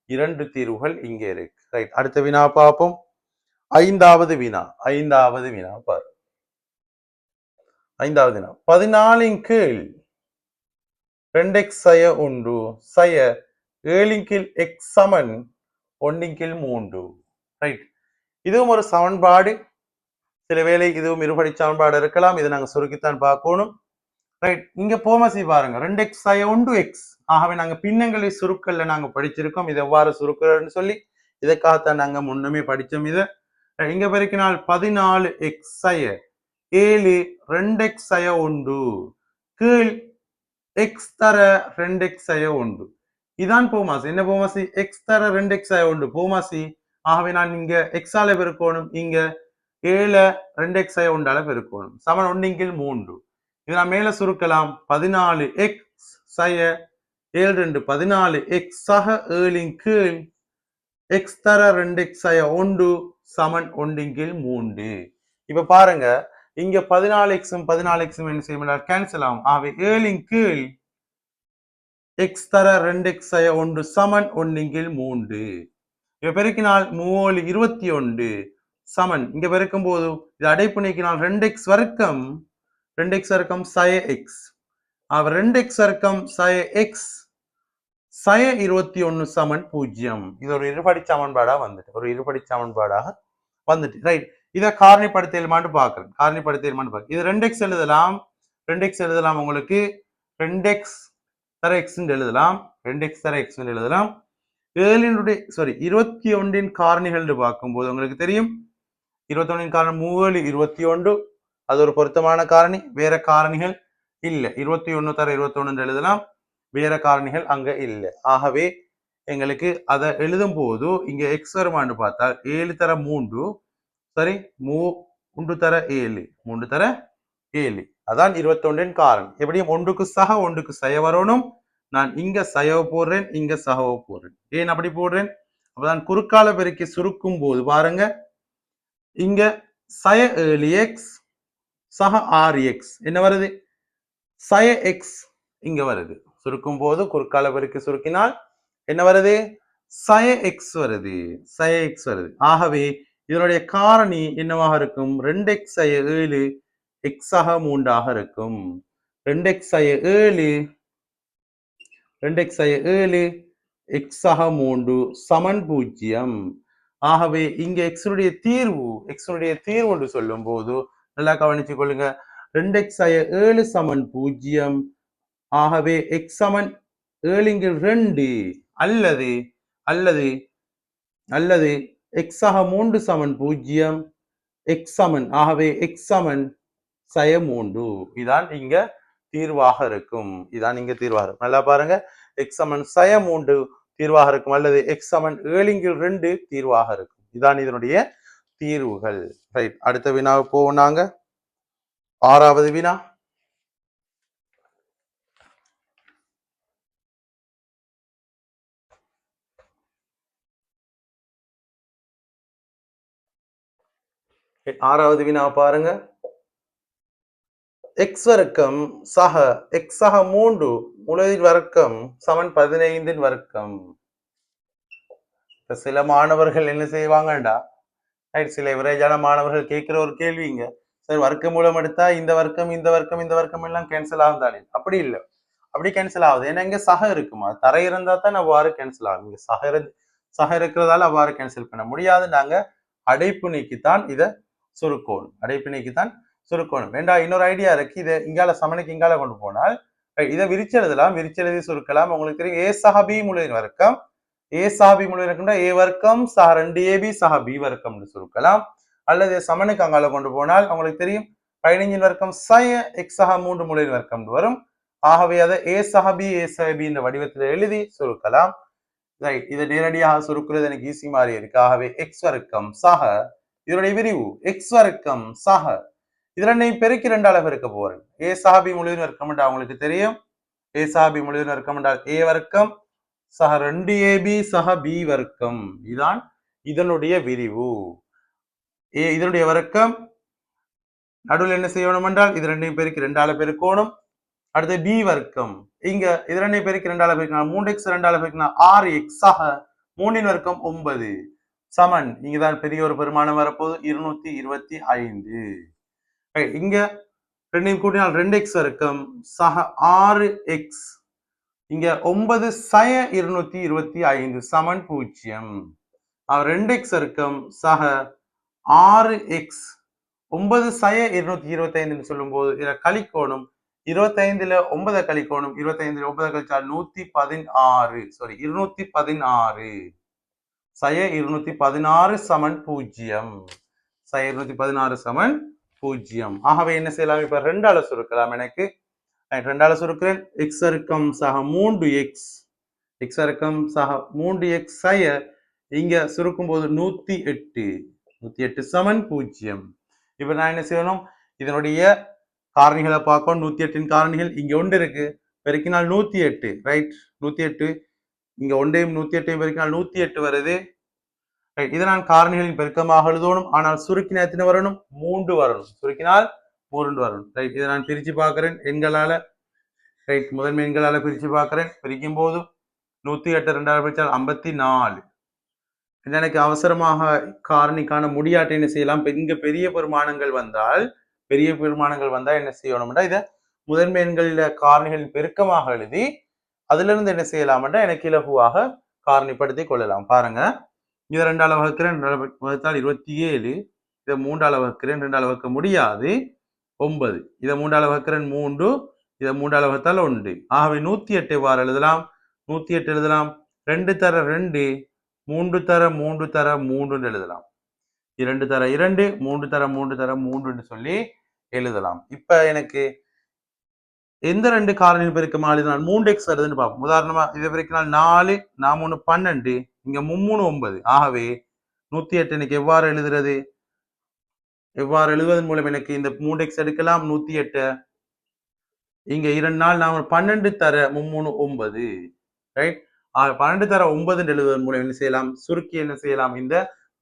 இரண்டு தீர்வுகள் இங்கே இருக்கு. ரைட், அடுத்த வினா பார்ப்போம். ஐந்தாவது வினா பாரு. ஐந்தாவது வினா 14 கீழ் 2x சய 1 சய 7 கீழ் x சமன் 1 கீழ் 3. ரைட், இதுவும் ஒரு சமன்பாடு. சில வேளை இதுவும் இருபடி சமன்பாடு இருக்கலாம். இதை நாங்க சுருக்கித்தான் பார்க்கணும். ரைட், இங்க போமசி பாருங்க 2x சய 1x. ஆகவே நாங்க பின்னங்களை சுருக்கல்ல நாங்க படிச்சிருக்கோம். இது எவ்வாறு சுருக்கிறன்னு சொல்லி இதற்காகத்தான் நாங்க முன்னமே படிச்சோம். இதை இங்க பெருக்கினால் 14x சய 7 2x சய 1 கீழ் x தர 2x சய 1. இதான் போமாசி. என்ன போமாசி? x தர 2x சய 1 போமாசி. ஆகவே நான் இங்க x ஆல பெருக்கணும், இங்க 7 2x சய 1 ஆல பெருக்கணும், சமன் 1 கீழ் 3. இதை நான் மேல சுருக்கலாம். 14x சய 7 2 14x சக 7 கீழ் x தர 2x சய 1 சமன் 1 கீழ் 3. இப்ப பாருங்க, இங்க 14xம் 14xம் என்ன செய்யும்? கேன்சல் ஆகும். ஆகவே 7 கீழ் x தர 2x சய 1 சமன் 1 கீழ் 3. இப்ப பெருக்கினால் 3 21 சமன் இங்க பெருக்கும் போது இது அடைப்பு நீக்கினால் 2x வர்க்கம் 2x வர்க்கம் சய x. அவ 2x வர்க்கம் சய x சய 21 சமன் 0. இது ஒரு இருபடி சமன்பாடா வந்துட்டு ரைட். இதை காரணிப்படுத்தலுமான்னு பார்க்கிறேன். இது 2x எழுதலாம். 2x எழுதலாம். உங்களுக்கு 2x தர x எழுதலாம். 2x தர x எழுதலாம். 21 காரணிகள் பார்க்கும்போது உங்களுக்கு தெரியும் 21 காரணி 3 21. அது ஒரு பொருத்தமான காரணி. வேற காரணிகள் இல்ல. 21 தர 21 எழுதலாம். வேற காரணிகள் அங்க இல்லை. ஆகவே எங்களுக்கு அதை எழுதும் போது இங்க எக்ஸ் வருமானு பார்த்தால் 7 தர 3 சரி 3 தர 7 3 தர 7. அதான் 21 காரணி. எப்படியும் ஒன்றுக்கு சக ஒன்றுக்கு சய வரணும். நான் இங்க சயவை போடுறேன், இங்க சகவை போடுறேன். ஏன் அப்படி போடுறேன்? அப்பதான் குறுக்கால பெருக்கி சுருக்கும் போது பாருங்க, இங்க சய 7x சக 6x என்ன வருது? சய x இங்க வருது. சுருக்கும் போது குறுக்கால பெருக்கி சுருக்கினால் என்ன வருது? சய x வருது. ஆகவே இதனுடைய காரணி என்னவாக இருக்கும்? 2x சய 7 x சக 3 ஆக இருக்கும். 2x சய 7 x சக 3 சமன் 0. ஆகவே இங்க எக்ஸனுடைய தீர்வு என்று சொல்லும் போது நல்லா கவனிச்சு கொள்ளுங்க. 2x சய 7 சமன் 0. ஆகவே x சமன் 7 2 அல்லது x சக 3 சமன் 0 x சமன். ஆகவே x சமன் சய 3. இதான் இங்க தீர்வாக இருக்கும். நல்லா பாருங்க, x சமன் சய 3 தீர்வாக இருக்கும் அல்லது x சமன் 7 2 தீர்வாக இருக்கும். இதான் இதனுடைய தீர்வுகள். ரைட், அடுத்த வினாவை போவோம். நாங்க ஆறாவது வினா. ஆறாவது வினா பாருங்க. x வர்க்கம் சக x சக 3 முழுதின் வர்க்கம் சமன் 15 வர்க்கம். சில மாணவர்கள் என்ன செய்வாங்கடா, சில விரைஜான மாணவர்கள் கேட்கிற ஒரு கேள்விங்க, சார் வர்க்க மூலம் எடுத்தா இந்த வர்க்கம் எல்லாம் கேன்சல் ஆகும் தானே? அப்படி இல்லை. அப்படி கேன்சல் ஆகுது. ஏன்னா இங்க சக இருக்குமா, தரை இருந்தா தான் அவ்வாறு கேன்சல் ஆகும். இங்க சக இருக்கிறதால அவ்வாறு கேன்சல் பண்ண முடியாது. நாங்க அடைப்பு நீக்கித்தான் இதை சுருக்கணும். அடைப்பு நீக்கித்தான் சுருக்கணும். வேண்டாம், இன்னொரு ஐடியா இருக்கு. இதை இங்கால சமனுக்கு இங்கால கொண்டு போனால் இதை விரிச்செழுதலாம். விரிச்செழுதி சுருக்கலாம். உங்களுக்கு தெரியும் ஏ சக பி முழுவின் வர்க்கம். ஏ சக பி முழுவின் வர்க்கம்னா ஏ வர்க்கம் சக 2ab சக பி வர்க்கம்னு சுருக்கலாம். அல்லது சமனுக்கு அங்கால கொண்டு போனால் உங்களுக்கு தெரியும் 15 வர்க்கம் சய எக்ஸ் சக 3 முழுவின் வர்க்கம் வரும். ஆகவே அதை ஏ சக பி என்ற வடிவத்தில் எழுதி சுருக்கலாம். ரைட், இதை நேரடியாக சுருக்குறது எனக்கு ஈஸி மாதிரி இருக்கு. ஆகவே எக்ஸ் வர்க்கம் சக, இதனுடைய விரிவு எக்ஸ் வர்க்கம் சக, இது ரெண்டையும் பெருக்கி 2ஆல பெருக்க போறேன். ஏ சக பி முழுவின் வர்க்கம் என்றால் உங்களுக்கு தெரியும் ஏ சக பி முழுவின் வர்க்கம் என்றால் ஏ வர்க்கம் சக 2ab சக பி வர்க்கம். இதுதான் இதனுடைய விரிவு. இதனுடைய வர்க்கம் நடுவில் என்ன செய்யணும் என்றால் இது ரெண்டையும் பெருக்கி 2ஆல பெருக்கணும். அடுத்து பி வர்க்கம், இங்க இது ரெண்டையும் பெருக்கி 2ஆல பெருக்கணும். 3x 2ஆல பெருக்கணும் 6x சக 3 வர்க்கம் 9 சமன், இங்கதான் பெரிய ஒரு பெருமானம் வரப்போது 225. இங்க ரெண்டையும் கூட்டினால் 2x வர்க்கம் சக 6x, இங்க 9 சய 225 சமன் 0. 2x வர்க்கம் சக 6x 9 சய 225 சொல்லும் போது இதை கழிக்கோணும். 25ல 9 கழிக்கணும். 25ல 9 கழிச்சால் 116, சாரி 216 சய 216 சமன் 0. சய 216 சமன் 0. ஆகவே என்ன செய்யலாம், இப்ப 2ஆல சுருக்கலாம். எனக்கு 2ஆல சுருக்கிறேன். எக்ஸ் வர்க்கம் சக 3x, எக்ஸ் வர்க்கம் சக 3x சய இங்க சுருக்கும் போது 108 சமன் 0. இப்ப நான் என்ன செய்யணும், இதனுடைய காரணிகளை பார்க்கணும். 108 காரணிகள் இங்க ஒன்று இருக்கு, பெருக்கினால் 108. ரைட், 108 இங்க ஒன்றையும் 108 பெருக்கினால் 108 வருது. இதை நான் காரணிகளின் பெருக்கமாக எழுதணும். ஆனால் சுருக்கினால் எத்தனை வரணும், 3 வரணும். சுருக்கினால் 3 வரணும். ரைட், இதை நான் பிரிச்சு பார்க்கிறேன் எண்களால. ரைட், முதன்மை எண்களால பிரிச்சு பார்க்கிறேன். பிரிக்கும் போது 108 2ஆல் பிரிச்சால் 54. எனக்கு அவசரமாக காரணி காண முடியாட்ட என்ன செய்யலாம், இங்க பெரிய பெருமானங்கள் வந்தால் என்ன செய்யணும்னா இதை முதன்மை எண்களில் காரணிகளின் பெருக்கமாக எழுதி அதுல இருந்து என்ன செய்யலாம்டா எனக்கு இலகுவாக காரணிப்படுத்தி கொள்ளலாம். பாருங்க, இதை 2ஆல வகுக்கிறேன், 2ஆல வகுத்தால் 27. இதை 3ஆல வகுக்கிறேன், 2ஆல வகுக்க முடியாது 9. இதை 3ஆல வகுக்கிறேன் 3, இதை 3ஆல வகுத்தால் 1. ஆகவே 108 எவ்வாறு எழுதலாம், 108 எழுதலாம் 2 தர 2 3 தர 3 தர 3 எழுதலாம். 2 தர 2 3 தர 3 தர 3 சொல்லி எழுதலாம். இப்ப எனக்கு எந்த 2 காரணிகள் பெருக்கமா எழுதினால் 3x வருதுன்னு பார்ப்போம். உதாரணமா இதை பெருக்கினால் 4 3 12, இங்க 3 9. ஆகவே 108 எனக்கு எவ்வாறு எழுதுறது, எவ்வாறு எழுதுவதன் மூலம் எனக்கு இந்த 3x எடுக்கலாம். 108 இங்க 2 நாள் 12 தர 3 9. ரைட், 12 தர 9 எழுதுவதன் மூலம் என்ன செய்யலாம், சுருக்கி என்ன செய்யலாம், இந்த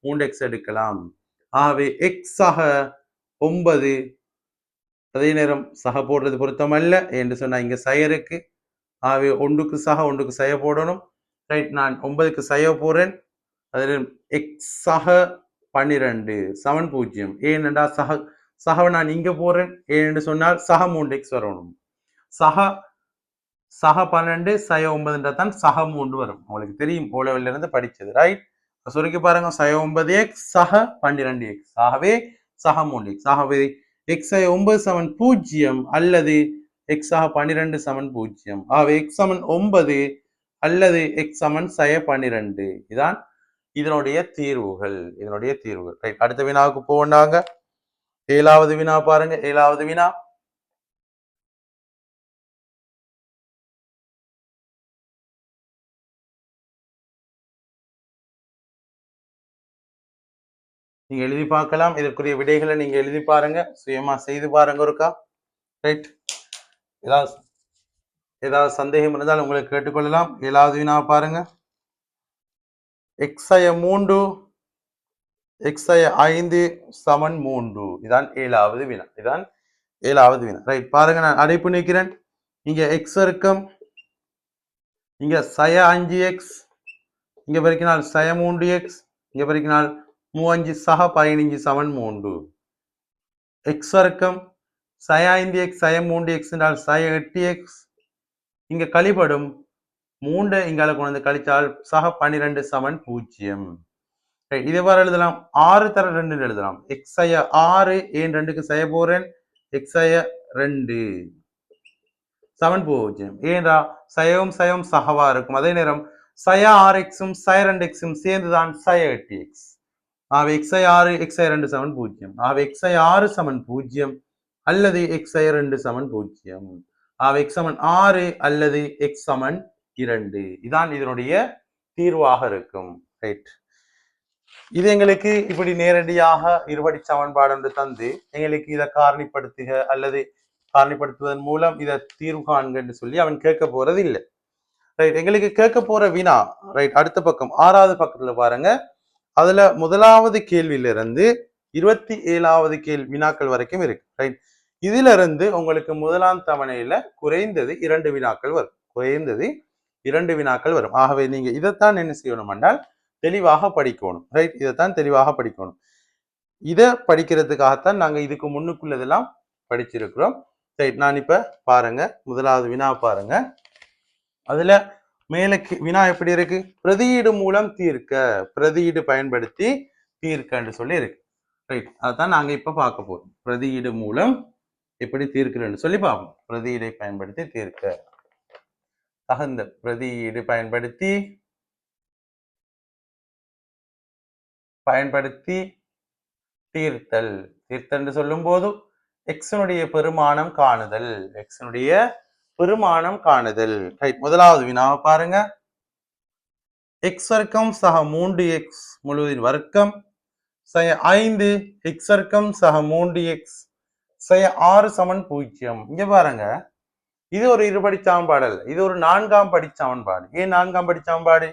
3x எடுக்கலாம். ஆகவே x ஆக 9. அதே நேரம் சக போடுறது பொருத்தம் அல்ல என்று சொன்னா இங்க சய இருக்கு. ஆகவே 1க்கு சக 1க்கு சய போடணும். ரைட், நான் 9க்கு சய போறேன். அதில் எக்ஸ் சக 12 சமன் 0. ஏனென்றா சக நான் இங்க போறேன். ஏனென்று சொன்னால் சக 3x வரணும். சக 12 சய 9 தான் சக 3 வரும். உங்களுக்கு தெரியும் போலவெல்ல இருந்து படிச்சது. ரைட், சுருக்கி பாருங்க, சய 9x சக 12x. ஆகவே சக 3x. ஆகவே x 9 சமன் 0 அல்லது x 12 சமன் 0. ஆகவே x சமன் 9 அல்லது x சமன் சய 12. இதான் இதனுடைய தீர்வுகள். ரைட், அடுத்த வினாவுக்கு போனாங்க. 7வது வினா பாருங்க. 7வது வினா, நீங்க எழுதி பார்க்கலாம். இதற்குரிய விடைகளை நீங்க எழுதி பாருங்க, சுயமா செய்து பாருங்க ஒருக்கா. ரைட், ஏதாவது சந்தேகம் இருந்தால் உங்களுக்கு கேட்டுக்கொள்ளலாம். 7வது வினா பாருங்க. x 3 x 5 சமன் 3. இதான் 7வது வினா. ரைட், பாருங்க, நான் அடைப்பு நீக்கிறேன். இங்க x வர்க்கம், இங்க சய 5x, இங்க பெருக்கினால் சய 3x, இங்க பெருக்கினால் 3 சக 15 சமன் 3. x வர்க்கம் சய 5x சய 3x என்றால் சய 8x, இங்க கழிபடும் 3 இங்கால கொண்டு வந்து கழிச்சால் சக 12 சமன் 0. இது எவ்வாறு எழுதலாம்? 6 தர 2 எழுதலாம். எக்ஸ் ஐய 6 ஏன் 2க்கு செய்ய போறேன், எக்ஸ் ஐய 2 சமன் 0. ஏன்றா சயவும் சயவும் சகவா இருக்கும். அதே நேரம் சய 6x-உம் சய 2x-உம் சேர்ந்துதான் சய 8x. ஆகவே xi 6 xi 2 சமன் 0. ஆகவே xi 6 சமன் 0 அல்லது xi 2 சமன் 0. ஆகவே x சமன் 6 அல்லது x சமன் 2. இதான் இதனுடைய தீர்வாக இருக்கும். ரைட். இது எங்களுக்கு இப்படி நேரடியாக இருபடி சமன்பாடு என்று தந்து எங்களுக்கு இதை காரணிப்படுத்துக அல்லது காரணிப்படுத்துவதன் மூலம் இதை தீர்வு காண்க என்று சொல்லி அவன் கேட்க போறது இல்லை. ரைட். எங்களுக்கு கேட்க போற வினா ரைட் அடுத்த பக்கம் 6வது பக்கத்துல பாருங்க. அதுல முதலாவது கேள்வியிலிருந்து 27வது கேள்வி வினாக்கள் வரைக்கும் இருக்கு. ரைட். இதுல இருந்து உங்களுக்கு முதலாம் தவணையில குறைந்தது 2 வினாக்கள் வரும். குறைந்தது 2 வினாக்கள் வரும். ஆகவே நீங்க இதைத்தான் என்ன செய்யணும் என்றால் தெளிவாக படிக்கணும். ரைட். இதைத்தான் தெளிவாக படிக்கணும். இதை படிக்கிறதுக்காகத்தான் நாங்க இதுக்கு முன்னுக்குள்ளதெல்லாம் படிச்சிருக்கிறோம். ரைட். நான் இப்ப பாருங்க முதலாவது வினா பாருங்க. அதுல மேலுக்கு வினா எப்படி இருக்கு? பிரதியீடு மூலம் தீர்க்க, பிரதியீடு பயன்படுத்தி தீர்க்கன்னு சொல்லி இருக்கு. ரைட். அதான் நாங்க இப்ப பார்க்க போறோம். பிரதியீடு மூலம் எப்படி தீர்க்கிறேன்னு சொல்லி பார்ப்போம். பிரதியீடை பயன்படுத்தி தீர்க்க. தகுந்த பிரதியீடு பயன்படுத்தி தீர்த்தல். தீர்த்தல் சொல்லும் போது எக்ஸனுடைய பெருமானம் காணுதல். எக்ஸனுடைய பெருமானம் காணுதல். ரைட். முதலாவது வினாவை பாருங்க. எக்ஸ் வர்க்கம் சக 3x முழுவதின் வர்க்கம் சய 5 எக்ஸ் வர்க்கம் சக 3x சய 6 சமன் 0. இங்க பாருங்க, இது ஒரு இருபடி சமன்பாடு அல்ல, இது ஒரு 4ஆம் படி சமன்பாடு. ஏன் 4ஆம் படி சமன்பாடு?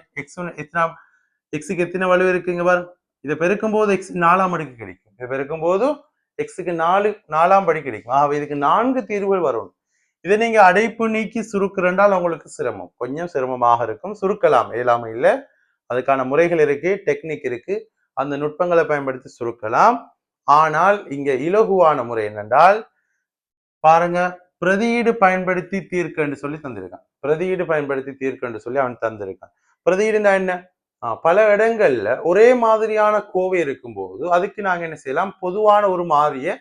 எக்ஸுக்கு எத்தனை வலு இருக்கு? இங்க பாருங்க, இதை பெருக்கும் போது எக்ஸ் 4ஆம் படிக்கு கிடைக்கும். இதை பெருக்கும் போது எக்ஸுக்கு 4ஆம் படி கிடைக்கும். ஆகவே இதுக்கு 4 தீர்வுகள் வரும். இதை நீங்க அடைப்பு நீக்கி சுருக்குறண்டால் உங்களுக்கு சிரமம், கொஞ்சம் சிரமமாக இருக்கும். சுருக்கலாம், இயலாமை இல்லை. அதுக்கான முறைகள் இருக்கு, டெக்னிக் இருக்கு. அந்த நுட்பங்களை பயன்படுத்தி சுருக்கலாம். ஆனால் இங்க இலகுவான முறை என்னென்றால் பாருங்க, பிரதியீடு பயன்படுத்தி தீர்க்கன்னு சொல்லி தந்திருக்கான். பிரதியீடு பயன்படுத்தி தீர்க்கன்னு சொல்லி அவன் தந்திருக்கான். பிரதியீடுனா என்ன? பல இடங்கள்ல ஒரே மாதிரியான கோவை இருக்கும்போது அதுக்கு நாங்க என்ன செய்யலாம்? பொதுவான ஒரு மாறிய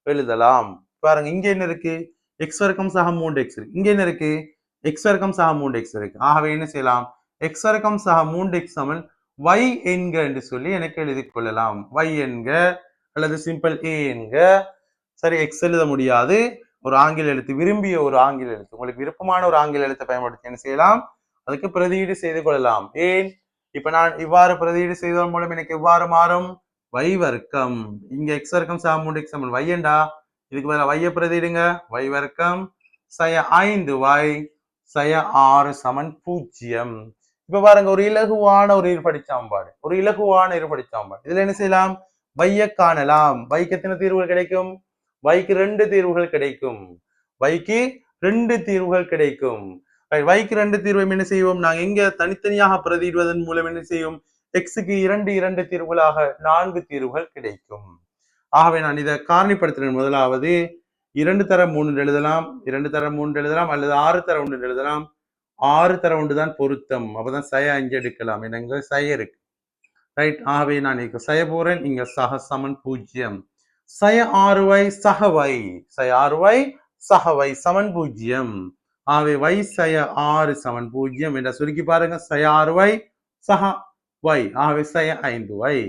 எழுதலாம். பாருங்க, இங்க என்ன இருக்கு? எக்ஸ் வர்க்கம் சக 3x இருக்கு. இங்க என்ன இருக்கு? எக்ஸ் வர்க்கம் சக 3x இருக்கு. ஆகவே என்ன செய்யலாம்? எக்ஸ் வர்க்கம் சக 3x சமன் y என்க என்று சொல்லி எனக்கு எழுதி கொள்ளலாம். y என்க அல்லது சிம்பிள் a என்க. சரி, எக்ஸ் எழுத முடியாது, ஒரு ஆங்கில எழுத்து, விரும்பிய ஒரு ஆங்கில எழுத்து, உங்களுக்கு விருப்பமான ஒரு ஆங்கில எழுத்தை பயன்படுத்தி என்ன செய்யலாம்? அதுக்கு பிரதியீடு செய்து கொள்ளலாம். ஏன்? இப்ப நான் இவ்வாறு பிரதியீடு செய்வதன் மூலம் எனக்கு எவ்வாறு மாறும்? y வர்க்கம். இங்க எக்ஸ் வர்க்கம் சக 3x சமன் y என்றா இதுக்கு மேல y பிரதியிடுங்க. y வர்க்கம் சய 5y சய 6 சமன் 0. இப்ப பாருங்க, ஒரு இலகுவான ஒரு இருபடி சமன்பாடு, ஒரு இலகுவான இருபடி சமன்பாடு. இதுல என்ன செய்யலாம்? y காணலாம். y எத்தனை தீர்வுகள் கிடைக்கும்? y 2 தீர்வுகள் கிடைக்கும். y 2 தீர்வுகள் கிடைக்கும். y 2 தீர்வை என்ன செய்வோம்? நாங்க எங்க தனித்தனியாக பிரதியிடுவதன் மூலம் என்ன செய்யும்? x-க்கு 2 தீர்வுகளாக 4 தீர்வுகள் கிடைக்கும். ஆகவே நான் இதை காரணிப்படுத்துறேன். முதலாவது 2 தர 3 எழுதலாம், 2 தர 3 எழுதலாம், அல்லது 6 தர 1 எழுதலாம். 6 தர 1 தான் பொருத்தம். அப்பதான் சய 5 எடுக்கலாம். எனக்கு சய இருக்கு. ரைட். ஆகவே நான் இங்க சய போறேன். இங்க சக சமன் 0. சய 6y சகவை, சய 6y சகவை சமன் 0. ஆகவே y சய 6 சமன் 0 என்ற சுருக்கி பாருங்க. சய 6y சக y, ஆகவே சய 5y.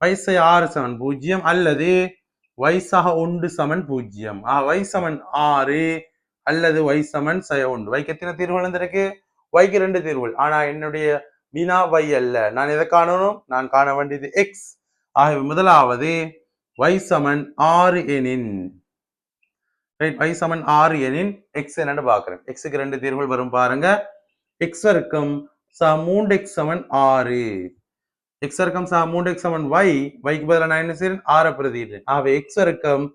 y சய 6 சமன் 0 அல்லது y சக 1 சமன் 0. y சமன் 6 அல்லது y சமன் சய 1. y எத்தனை தீர்வுகள் வந்திருக்கு? y 2 தீர்வுகள். ஆனா என்னுடைய வினா y அல்ல. நான் எதை காணணும்? நான் காண வேண்டியது x. ஆகவே முதலாவது y சமன் 6 எனின், y சமன் 6 எனின் x என்னன்னு பாக்குறேன். x-க்கு 2 தீர்வுகள் வரும் பாருங்க. x வர்க்கம் சம 3x சமன் 6. x வர்க்கம் சம 3x சமன் y, y-க்கு பதிலா நான் என்ன செய்றேன்? 6 பிரதியிடுறேன். ஆகவே x வர்க்கம்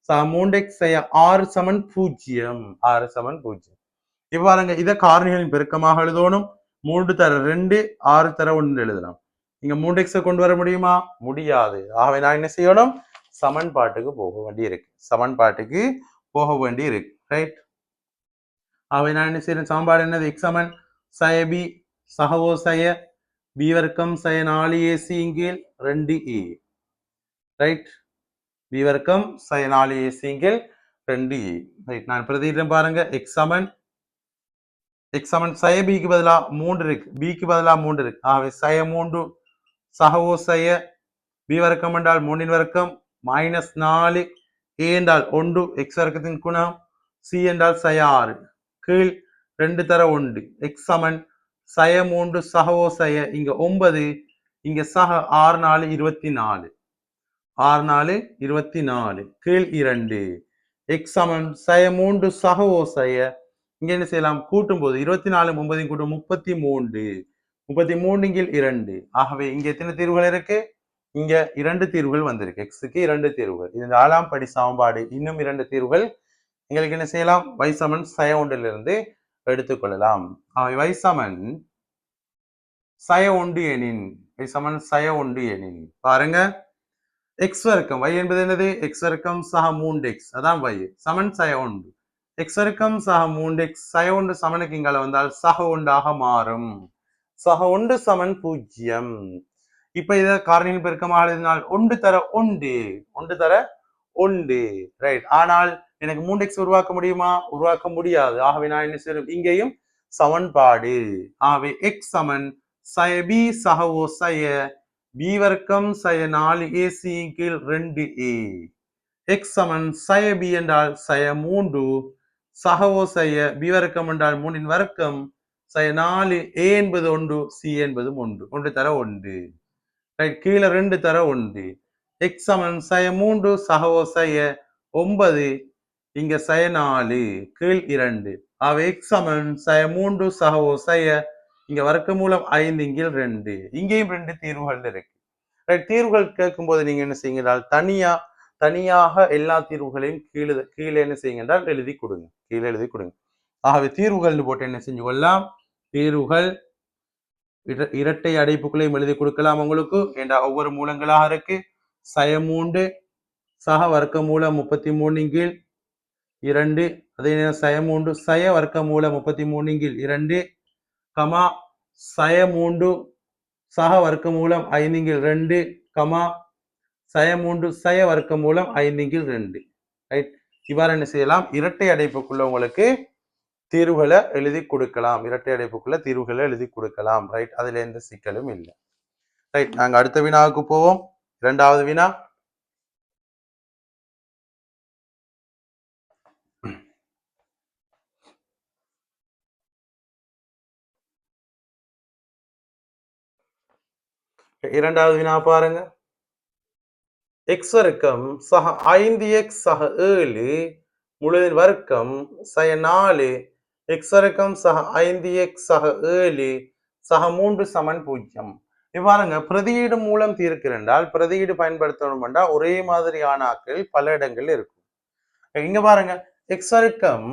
சம 3x சய 6 சமன் 0. 6 சமன் 0. இப்ப பாருங்க, இதை காரணிகளின் பெருக்கமாக எழுதணும். 3 தர 2 6 தர 1 எழுதலாம். இங்க 3x கொண்டு வர முடியுமா? முடியாது. ஆகவே நான் என்ன செய்யணும்? சமன்பாட்டுக்கு போக வேண்டி இருக்கு. சமன்பாட்டுக்கு போக வேண்டி இருக்கு. ரைட். அவை நான் என்ன செய்யறேன், சமன்பாடு என்னது, எக்ஸ் சமன் சய பி சகவோ சய பி வர்க்கம் சய 4ac கீழ் 2a, ரைட். பி வர்க்கம் சய 4ac கீழ் 2a, ரைட். நான் பிரதியிடம் பாருங்க, எக்ஸ் சமன் சய பிக்கு பதிலா 3 இருக்கு, பிக்கு பதிலா 3 இருக்கு. ஆகவே சய 3 சகவோ சய பி வர்க்கம் என்றால் 3 வர்க்கம் மைனஸ் 4, ஏ என்றால் 1, எக்ஸ் வர்க்கத்தின் குணம், சி என்றால் சய 6 கீழ் 2 தர 1, எக்ஸ் சமன் சய 3 சகவோ சய இங்க 9, இங்க சக 6 4 24, 6 4 24 கீழ் 2, எக்ஸ் சமன் சய 3 சகவோ சய இங்க என்ன செய்யலாம், கூட்டும் போது 24 9 கூட்டும் 33, 33 கீழ் 2. ஆகவே இங்க எத்தனை தீர்வுகள் இருக்கு, இங்க 2 தீர்வுகள் வந்திருக்கு, எக்ஸுக்கு 2 தீர்வுகள். இது 4ஆம் படி சமன்பாடு. இன்னும் 2 தீர்வுகள் எங்களுக்கு என்ன செய்யலாம், y சமன் சய 1 எடுத்துக்கொள்ளலாம். y சமன் சய 1 எனின், y சமன் சய 1 எனின் பாருங்க, எக்ஸ் வர்க்கம் y என்பது என்னது, எக்ஸ் வர்க்கம் சக 3x அதான் y சமன் சய 1, எக்ஸ் வர்க்கம் சக 3x சய 1 சமனுக்கு இங்கால வந்தால் சக 1 மாறும், சக 1 சமன் 0. இப்ப இத காரணியின் பெருக்கமாக எழுதினால் 1 தர 1, 1 தர 1, ரைட். ஆனால் எனக்கு 3x உருவாக்க முடியுமா, உருவாக்க முடியாது. ஆகவே நான் என்ன செய்யணும், இங்கேயும் சமன்பாடு. ஆகவே எக்ஸ் சமன் சய பி சகவோ சய பி வர்க்கம் சய 4ac கீழ் 2a, எக்ஸ் சமன் சய பி என்றால் சய 3 சகவோ சய பி வர்க்கம் என்றால் 3 வர்க்கம் சய 4, a என்பது 1, c என்பது 1, 1 தர 1, ரைட். கீழே 2 தர 1, எக்ஸ் சமன் சய 3 சகவோ சய 9, இங்க சய 4 கீழ் 2. ஆகவே எக்ஸ் சமன் சய 3 சகவோ சய இங்க வர்க்கமூலம் 5 கீழ் 2. இங்கேயும் 2 தீர்வுகள் இருக்கு, ரைட். தீர்வுகள் கேட்கும் போது நீங்க என்ன செய்யுங்கள், தனியாக எல்லா தீர்வுகளையும் கீழே என்ன செய்யுங்க என்றால் எழுதி கொடுங்க, கீழே எழுதி கொடுங்க. ஆகவே தீர்வுகள் போட்டு என்ன செஞ்சு கொள்ளலாம், தீர்வுகள் இரட்டை அடைப்புகளையும் எழுதி கொடுக்கலாம் உங்களுக்கு, என்ற ஒவ்வொரு மூலங்களாக இருக்கு. சய 3 சக வர்க்க மூலம் 33 கீழ் 2, அதே நேரம் சய 3 சய வர்க்க மூலம் 33 கீழ் 2, கமா சய 3 சக வர்க்க மூலம் 5 கீழ் 2, கமா சய 3 சய வர்க்க மூலம் 5 கீழ் 2, ரைட். இவ்வாறு என்ன செய்யலாம், இரட்டை அடைப்புக்குள்ள உங்களுக்கு தீர்வுகளை எழுதி கொடுக்கலாம், இரட்டை அடைப்புக்குள்ள தீர்வுகளை எழுதி கொடுக்கலாம், ரைட். அதுல எந்த சிக்கலும் இல்லை, ரைட். நாங்க அடுத்த வினாவுக்கு போவோம். இரண்டாவது வினா, இரண்டாவது வினா பாருங்க, எக்ஸ் வர்க்கம் சக 5x சக 7 முழுதின் வர்க்கம் சய 4, எக்ஸ் வர்க்கம் சக 5x சக 7 சக 3 சமன் 0. இவ்வாறுங்க பிரதியீடு மூலம் தீர்க்கிறென்றால், பிரதியீடு பயன்படுத்தணும் என்றால் ஒரே மாதிரியான ஆக்கள் பல இடங்கள் இருக்கும். இங்க பாருங்க, எக்ஸ் வர்க்கம்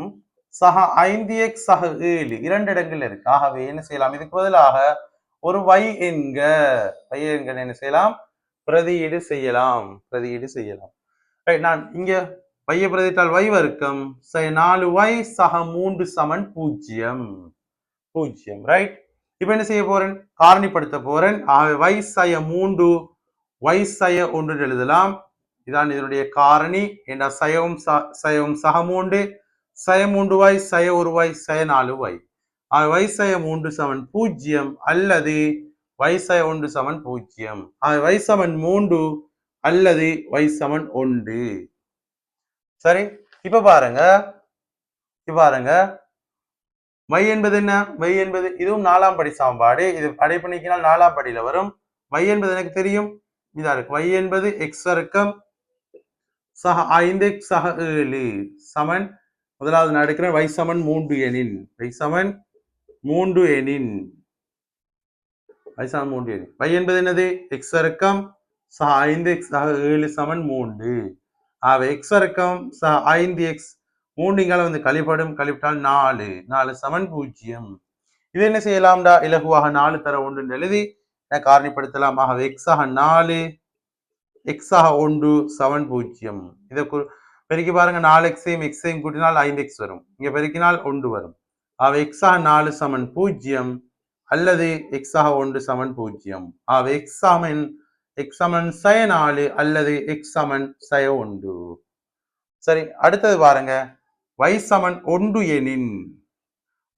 சக 5x சக 7 2 இடங்கள் இருக்கு. ஆகவே என்ன செய்யலாம், இதுக்கு பதிலாக ஒரு y என்க என்ன செய்யலாம், பிரதியீடு செய்யலாம், பிரதியீடு செய்யலாம், ரைட். நான் இங்க y பிரதியிட்டால் y வர்க்கம் சய 4y சக 3 சமன் 0, ரைட். இப்ப என்ன செய்ய போறேன், காரணிப்படுத்த போறேன். y சய 3 y சய 1 எழுதலாம், இதான் இதனுடைய காரணி. என்ற சயவும் சக 3 சய 3y சய 1y சய 4y, y சய 3 சமன் 0 அல்லது y சய 1 சமன் 0, y சமன் 3 அல்லது y சமன் 1. சரி, இப்ப பாருங்க, y என்பது என்ன, y என்பது இதுவும் 4ஆம் படி சமன்பாடு. இது அடைப்பு நீக்கினால் 4ஆம் படியில வரும். y என்பது எனக்கு தெரியும், இதா இருக்கு. y என்பது x வர்க்கம் சக 5x சக 7 சமன், முதலாவது நான் எடுக்கிறேன், y சமன் 3 எனின், y சமன் 3 எனின், y சமன் 3 எனின், y என்பது என்னது, x வர்க்கம் சக 5x சக 7 சமன் 3. ஆகவே x வர்க்கம் சக 5x 3 இங்கால வந்து கழிப்பிட்டால் 4 சமன் 0. இது என்ன செய்யலாம்டா, இலகுவாக 4 தர 1 எழுதி காரணிப்படுத்தலாம். ஆகவே x ஆக 4 x ஆக 1 சமன் 0. இதை பெருக்கி பாருங்க, 4x x கூட்டினால் 5x வரும், இங்க பெருக்கினால் 1 வரும். ஆகவே எக்ஸாக 4 சமன் 0 அல்லது எக்ஸாக 1 சமன் 0. ஆகவே எக்ஸ் சமன் சய 4 அல்லது எக்ஸ் சமன் சய 1. சரி, அடுத்தது பாருங்க. y சமன் 1 எனின்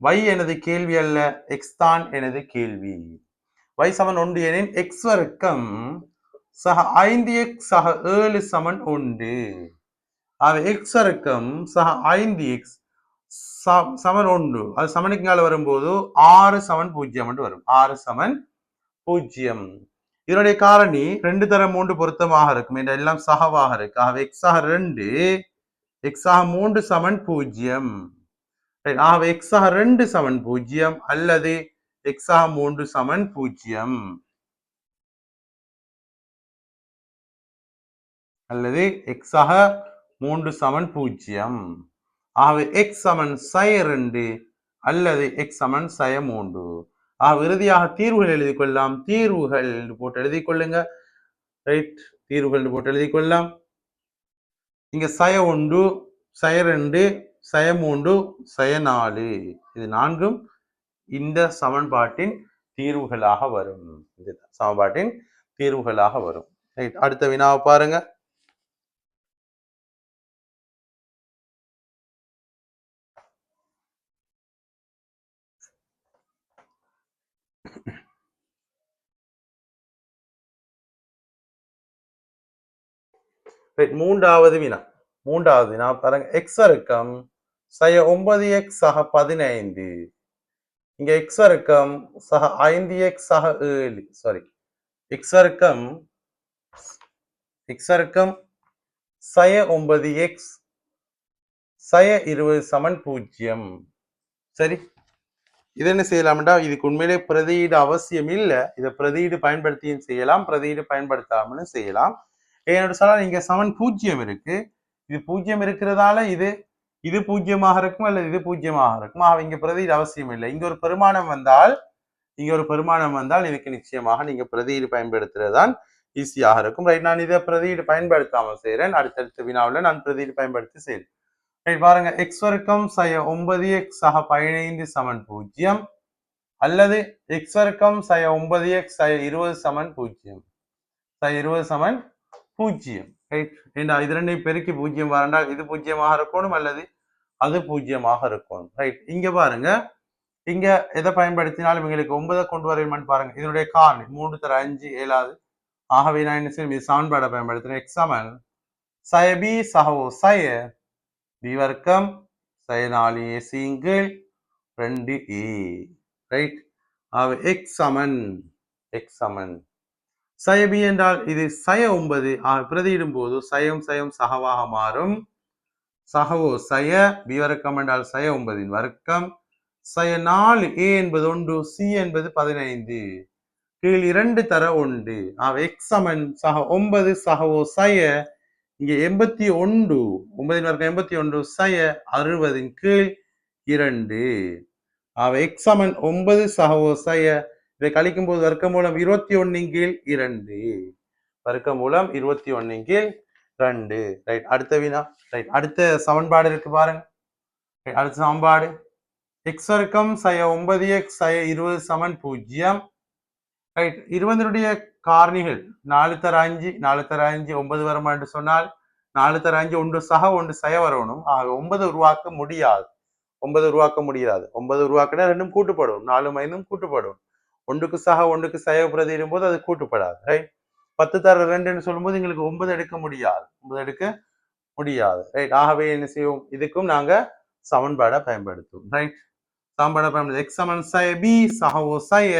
y எனது கேள்வி அல்ல, எக்ஸ் தான் எனது கேள்வி. y சமன் 1 எனின் எக்ஸ் வர்க்கம் சக 5x சக 7 சமன் 1. ஆகவே எக்ஸ் வர்க்கம் சக 5x சமன் 1. அது சமனுக்கு மேல வரும்போது 6 சமன் 0 வரும். 6 சமன் 0. இதனுடைய காரணி 2 தர 3 பொருத்தமாக இருக்கும். என்ற எல்லாம் சகவாக இருக்கு. ஆகவே எக்ஸாக 2 எக்ஸாக 3 சமன் 0. ஆகவே எக்ஸாக 2 சமன் 0 அல்லது எக்ஸாக 3 சமன் 0 அல்லது எக்ஸாக 3 சமன் 0. ஆகவே எக்ஸ் சமன் சய 2 அல்லது எக்ஸ் சமன் சய 3. ஆக இறுதியாக தீர்வுகள் எழுதி கொள்ளலாம். தீர்வுகள் போட்டு எழுதி கொள்ளுங்க. ரைட், தீர்வுகள் போட்டு எழுதி கொள்ளலாம். இங்க சய 1 சய 2 சய 3 சய 4 இது நான்கும் இந்த சமன்பாட்டின் தீர்வுகளாக வரும். இந்த சமன்பாட்டின் தீர்வுகளாக வரும். ரைட், அடுத்த வினாவை பாருங்க. மூன்றாவது வினா பாருங்க. எக்ஸ் வர்க்கம் சய 9x சக 15. இங்க எக்ஸ் வர்க்கம் சக 5x சக 7. சாரி, எக்ஸ் வர்க்கம் சய 9x சய 20 சமன் 0. சரி, இது என்ன செய்யலாம்டா, இதுக்கு உண்மையிலே பிரதியீடு அவசியம் இல்லை. இதை பிரதியீடு பயன்படுத்தியும் செய்யலாம், பிரதியீடு பயன்படுத்தாமலும் செய்யலாம். ஏன்னு சொன்னால் இங்க சமன் 0 இருக்கு. இது 0 இருக்கிறதால இது 0 இருக்கும் அல்லது இது 0 இருக்கும். இங்க பிரதியீடு அவசியம் இல்லை. இங்க ஒரு பெருமானம் வந்தால் இதுக்கு நிச்சயமாக நீங்க பிரதியீடு பயன்படுத்துறதுதான் ஈஸியாக இருக்கும். ரைட், நான் இதை பிரதியீடு பயன்படுத்தாமல் செய்யறேன். அடுத்தடுத்த வினாவில் நான் பிரதியீடு பயன்படுத்தி செய்யறேன். ரைட், பாருங்க. எக்ஸ் வர்க்கம் சய 9x சக 15 சமன் 0 அல்லது எக்ஸ் வர்க்கம் சய 9x சய 20 சமன் 0. சய 20 சமன் 0. ரைட், இது ரெண்டையும் பெருக்கி 0 வரண்டால் இது 0 இருக்கணும் அல்லது அது 0 இருக்கணும். ரைட், இங்க பாருங்க. இங்க எதை பயன்படுத்தினாலும் எங்களுக்கு 9 கொண்டு வரையுமான்னு பாருங்க. இதனுடைய காரணி 3 தர 5 7. ஆகவே நான் என்ன செய்யும், சமன்பாடை பயன்படுத்துறேன். எக்ஸ் சமன் சய பி சகவோ சய பி வர்க்கம் சய 4ac கீழ் 2a. ரைட், ஆகவே எக்ஸ் சமன் சய பி என்றால் இது சய 9. பிரதியிடும் போது சயம் சகவாக மாறும். சகவோ சய பி வர்க்கம் என்றால் சய 9 வர்க்கம் சய 4a என்பது 1 c என்பது 15 கீழ் 2 தர 1. எக்ஸ் சமன் சக 9 சகவோ சய இங்க 81 9 வர்க்கம் 81 சய 60 கீழ் 2. எக்ஸ் சமன் 9 சகவோ சய இதை கழிக்கும் போது வர்க்கமூலம் 21 கீழ் 2. வர்க்கமூலம் 21 கீழ் 2. ரைட், அடுத்த வினா. ரைட், அடுத்த சமன்பாடு இருக்கு பாருங்க. அடுத்த சமன்பாடு எக்ஸ் வர்க்கம் சய 9x சய 20 சமன் 0. ரைட், 20 காரணிகள் 4 தர 5 4 தர 5 9 வருமா என்று சொன்னால் 4 தர 5 ஒன்று சக ஒன்று சய வரணும். 9 உருவாக்க முடியாது. 9 உருவாக்கினா ரெண்டும் கூட்டுப்படும். 4 5 கூட்டுப்படும். ஒன்றுக்கு சக ஒன்றுக்கு சய பிரதியிடும் போது அது கூட்டுப்படாது. ரைட், 10 தர 2 சொல்லும் போது எங்களுக்கு 9 எடுக்க முடியாது. ரைட், ஆகவே என்ன செய்வோம், இதுக்கும் நாங்க சமன்பாடை பயன்படுத்துவோம். ரைட், சமன்பாடை பயன்படுத்தும். எக்ஸ் சமன் சய பி சகவோ சய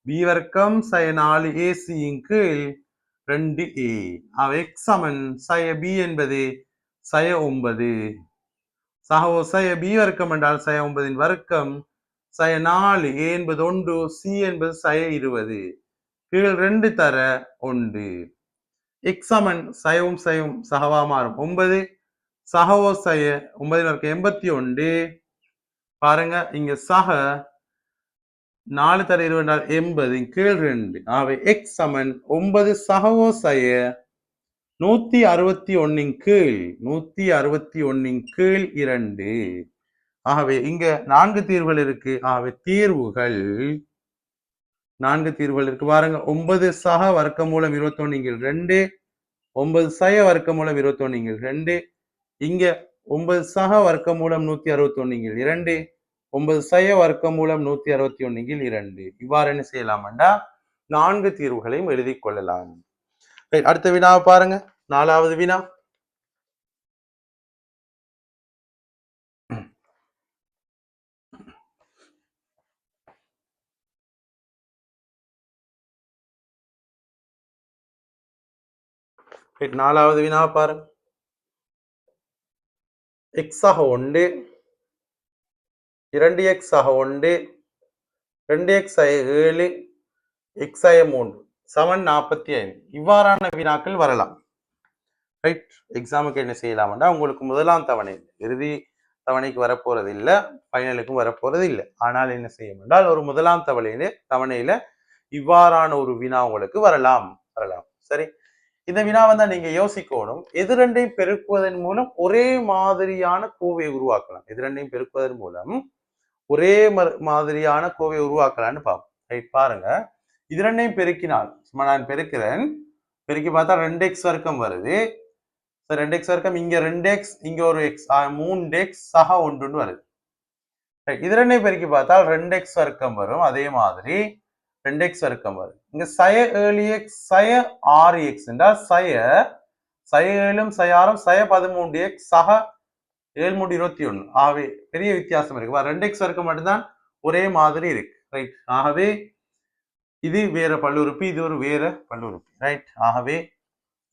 பி வர்க்கம் சய 4ac கீழ் 2a. எக்ஸ் சமன் சய பி என்பது சய 9 சகவோ சய பி வர்க்கம் என்றால் சய 9 வர்க்கம் சய 4 a என்பது 1 c என்பது சய 20 கீழ் 2 தர 1. எக்ஸ் சமன் சயவும் சகவா மாறும் 9 சகவோ சய 9 வர்க்கம் 81. பாருங்க, இங்க சக 4 தர 20 என்றால் 80 கீழ் 2. எக்ஸ் சமன் 9 சகவோ சய 161 கீழ் 2. ஆகவே இங்க 4 தீர்வுகள் இருக்கு. ஆகவே தீர்வுகள் 4 தீர்வுகள் இருக்கு பாருங்க. 9 சக வர்க்கமூலம் 21 இங்க 2, 9 சய வர்க்கமூலம் 21 இங்க 2, இங்க 9 சக வர்க்கமூலம் 161 இங்க 2, 9 சய வர்க்கமூலம் 161 இங்க 2. இவ்வாறு என்ன செய்யலாம்டா 4 தீர்வுகளையும் எழுதி கொள்ளலாம். அடுத்த வினாவை பாருங்க. 4வது வினா. நாலாவது வினா பாருங்க. எக்ஸ் ஆக 1, 2x ஆக 1, 2x ஆக 7, x ஆக 3 சமன் 45. இவ்வாறான வினாக்கள் வரலாம். ரைட், எக்ஸாமுக்கு என்ன செய்யலாம்னா உங்களுக்கு முதலாம் தவணை இறுதி தவணைக்கு வரப்போறது இல்லை, ஃபைனலுக்கும் வரப்போறது இல்லை. ஆனால் என்ன செய்யும் என்றால் ஒரு முதலாம் தவணையில இவ்வாறான ஒரு வினா உங்களுக்கு வரலாம். சரி, இந்த வினா வந்தா நீங்க யோசிக்கணும், எது ரெண்டையும் பெருக்குவதன் மூலம் ஒரே மாதிரியான கோவையை உருவாக்கலாம். எது ரெண்டையும் பெருக்குவதன் மூலம் ஒரே மாதிரியான கோவையை உருவாக்கலாம்னு பார்ப்போம். ரைட், பாருங்க. இது ரெண்டையும் பெருக்கினால் நான் பெருக்கிறேன், பெருக்கி பார்த்தா 2x வர்க்கம் வருது. 2x வர்க்கம் இங்க 2x, இங்க ஒரு x, 3x சக 1 வருது. இது ரெண்டையும் பெருக்கி பார்த்தால் 2x வர்க்கம் வரும். அதே மாதிரி 2x வர்க்கம் வரும். இங்க சய 7x சய 6x என்றால் சய 7ம் சய 6ம் சய 13x சக 7 3 21. ஆகவே பெரிய வித்தியாசம் இருக்கு. 2x வர்க்கம் மட்டும்தான் ஒரே மாதிரி இருக்கு. ரைட், ஆகவே இது வேற பல்லுறுப்பு, இது ஒரு வேற பல்லுறுப்பு. ரைட், ஆகவே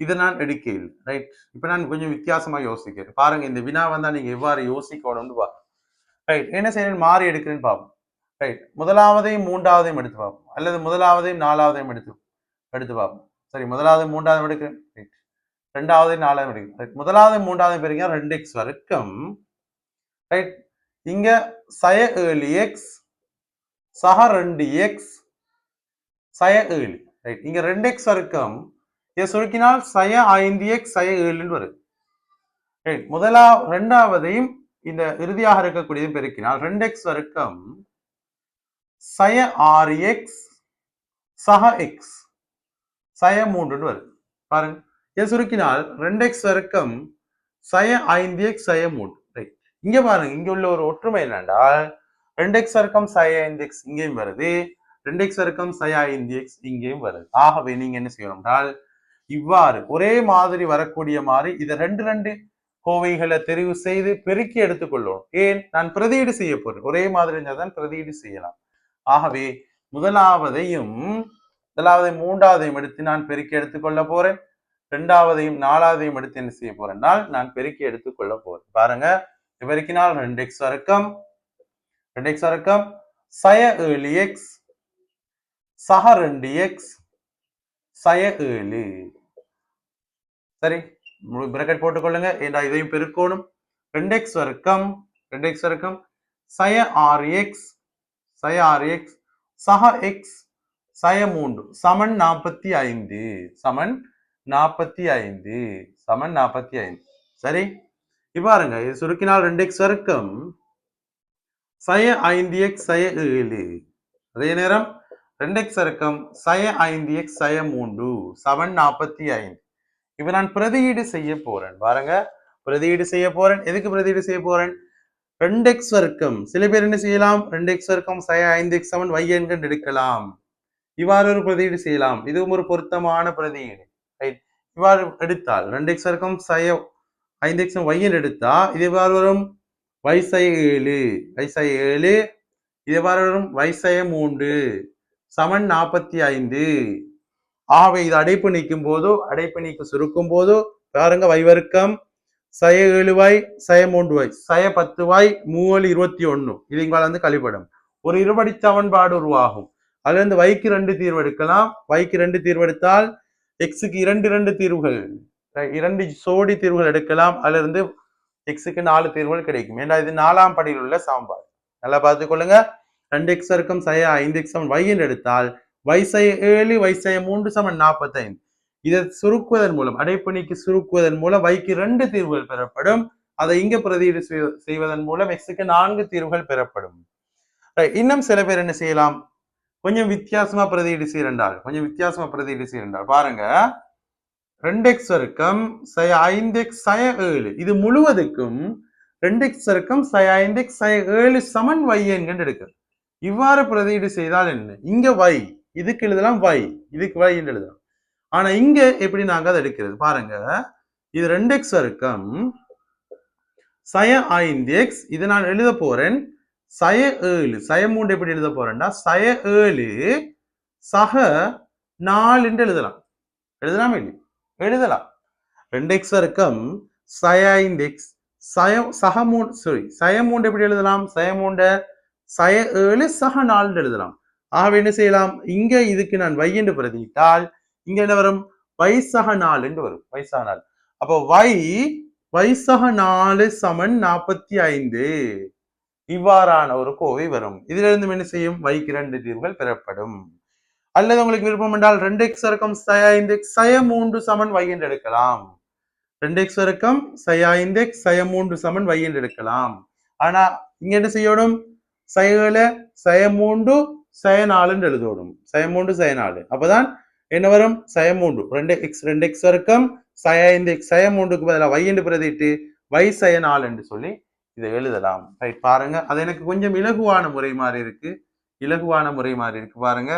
இதை நான் எடுக்க இல்லை. ரைட், இப்ப நான் கொஞ்சம் வித்தியாசமா யோசிக்கிறேன். பாருங்க, இந்த வினா வந்தா நீங்க எவ்வாறு யோசிக்கணும்னு பாருங்க. ரைட், என்ன செய்யணும், மாறி எடுக்கிறேன்னு பார்ப்போம். ரைட், முதலாவதையும் மூன்றாவதையும் எடுத்து பார்ப்போம், அல்லது முதலாவதையும் நாலாவதையும் எடுத்து பார்ப்போம். சரி, முதலாவது மூன்றாவது எடுக்கிறேன். ரைட், ரெண்டாவது நாலாவது எடுக்கிறேன். ரைட், முதலாவது மூன்றாவது பெருங்க 2x வர்க்கம். ரைட், இங்க சய 7x சக 2x சய 7. ரைட், இங்க 2x வர்க்கம் இதை சுருக்கினால் சய 5x சய 7 வருது. ரைட், இரண்டாவதையும் இந்த இறுதியாக இருக்கக்கூடியது பெருக்கினால் 2x வர்க்கம் சய 6x சக x சய 3 வருது. பாருங்க, இதை சுருக்கினால் 2x வர்க்கம் சய 5x சய 3. ரைட், இங்க பாருங்க, இங்க உள்ள ஒரு ஒற்றுமை என்னென்றால் 2x வர்க்கம் சய 5x இங்கேயும் வருது, 2x வர்க்கம் சய 5x இங்கேயும் வருது. ஆகவே நீங்க என்ன செய்யணும் என்றால் இவ்வாறு ஒரே மாதிரி வரக்கூடிய மாதிரி இதை 2 கோவைகளை தெரிவு செய்து பெருக்கி எடுத்துக்கொள்ளும். ஏன், நான் பிரதியீடு செய்ய போறேன். ஒரே மாதிரி இருந்தால்தான் பிரதியீடு செய்யலாம். ஆகவே முதலாவதையும் மூன்றாவதையும் எடுத்து நான் பெருக்கி எடுத்துக்கொள்ள போறேன். இரண்டாவதையும் நாலாவதையும் எடுத்து என்ன செய்ய போறேன்னால் நான் பெருக்கி எடுத்துக்கொள்ள போறேன். பாருங்க, பெருக்கினால் 2x வர்க்கம் சய 7x சக 2x சய 7. சரி, பிரக்கெட் போட்டுக்கொள்ளுங்க, ஏண்டா இதையும் பெருக்கணும். 2x வர்க்கம் சய 6x சக x சய 3 சமன் 45. சரி, இவ்வாறுங்க இது சுருக்கினால் 2x வர்க்கம் சய 5x சய 7. அதே நேரம் 2x வர்க்கம் சய 5x சய 3 சமன் 45. இப்ப நான் பிரதியீடு செய்ய போறேன். பாருங்க, பிரதியீடு செய்ய போறேன். எதுக்கு பிரதியீடு செய்ய போறேன்? 2x வர்க்கம், சில பேர் என்ன செய்யலாம், 2x வர்க்கம் சய 5x சமன் y என்கின்ற எடுக்கலாம். இவ்வாறு ஒரு பிரதியீடு செய்யலாம். இதுவும் ஒரு பொருத்தமான பிரதியீடு. ரைட், இவ்வாறு எடுத்தால் 2x வர்க்கம் சய 5x y எடுத்தா இது எவ்வாறு வரும்? y சய 7, இது எவ்வாறு வரும்? y சய 3 சமன் 45. ஆகவே இது அடைப்பு நீக்கும் போதோ அடைப்பு நீக்கு சுருக்கும் போதோ பாருங்க, y வர்க்கம் சய 7y சய 3y சய 10y 3 21. இது இங்கால வந்து கழிப்படும். ஒரு இருபடி சமன்பாடு உருவாகும். அதுல இருந்து yக்கு 2 தீர்வு எடுக்கலாம். yக்கு 2 தீர்வு எடுத்தால் xக்கு 2 தீர்வுகள், 2 சோடி தீர்வுகள் எடுக்கலாம். அதுல இருந்து xக்கு 4 தீர்வுகள் கிடைக்கும். ஏன்னா இது 4ஆம் படியில் உள்ள சமன்பாடு. நல்லா பார்த்துக்கொள்ளுங்க. 2x வர்க்கம் சய 5x சமன் y என்று எடுத்தால் y சய 7 y சய 3 சமன் 45. இதை சுருக்குவதன் மூலம், அடைப்பு நீக்கி சுருக்குவதன் மூலம் yக்கு 2 தீர்வுகள் பெறப்படும். அதை இங்க பிரதியீடு செய்வதன் மூலம் எக்ஸுக்கு 4 தீர்வுகள் பெறப்படும். இன்னும் சில பேர் என்ன செய்யலாம், கொஞ்சம் வித்தியாசமா பிரதியீடு செய்யறாங்க. கொஞ்சம் வித்தியாசமா பிரதியீடு செய்யறாங்க. பாருங்க, 2x வர்க்கம் sin 5x sin 7 இது முழுவதுக்கும் 2x வர்க்கம் sin 5x sin 7 சமன் y என்கின்ற எடுக்க. இவ்வாறு பிரதியீடு செய்தால் என்ன, இங்க y இதுக்கு எழுதலாம், y இதுக்கு y என்று எழுதலாம். ஆனா இங்க எப்படி நாங்க அதை எடுக்கிறது பாருங்க, இது 2x வர்க்கம் sin 5x, இது நான் எழுத போறேன் sin 7 sin 3 எப்படி எழுத போறேன்னா sin 7 சக 4 என்று எழுதலாம். எழுதலாமா இல்லை, எழுதலாம். 2x வர்க்கம் sin 5x சக 3 sin 3 எப்படி எழுதலாம், sin 3 sin 7 சக 4 எழுதலாம். ஆகவே என்ன செய்யலாம், இங்க இதுக்கு நான் y என்று பிரதியிட்டால் இங்க என்ன வரும், y சக 4 என்று வரும், y சக 4. அப்போ y சக 4 சமன் 45 இவ்வாறான ஒரு கோவை வரும். இதுல இருந்து என்ன செய்யும், yக்கு 2 தீர்வுகள் பெறப்படும். அல்லது உங்களுக்கு விருப்பம் என்றால் 2x வர்க்கம் sin 5x sin 3 சமன் y என்று எடுக்கலாம். 2x வர்க்கம் sin 5x sin 3 சமன் y என்று எடுக்கலாம். ஆனா இங்க என்ன செய்யணும், sin 3 sin 4 என்று எழுதணும், sin 3 sin 4. அப்பதான் என்ன வரும், sin 3 2x வர்க்கம் sin 5x sin 3க்கு பதிலாக y என்று பிரதிட்டு y sin 4 என்று சொல்லி இதை எழுதலாம். ரைட், பாருங்க, அது எனக்கு கொஞ்சம் இலகுவான முறை மாதிரி இருக்கு, இலகுவான முறை மாதிரி இருக்கு. பாருங்க,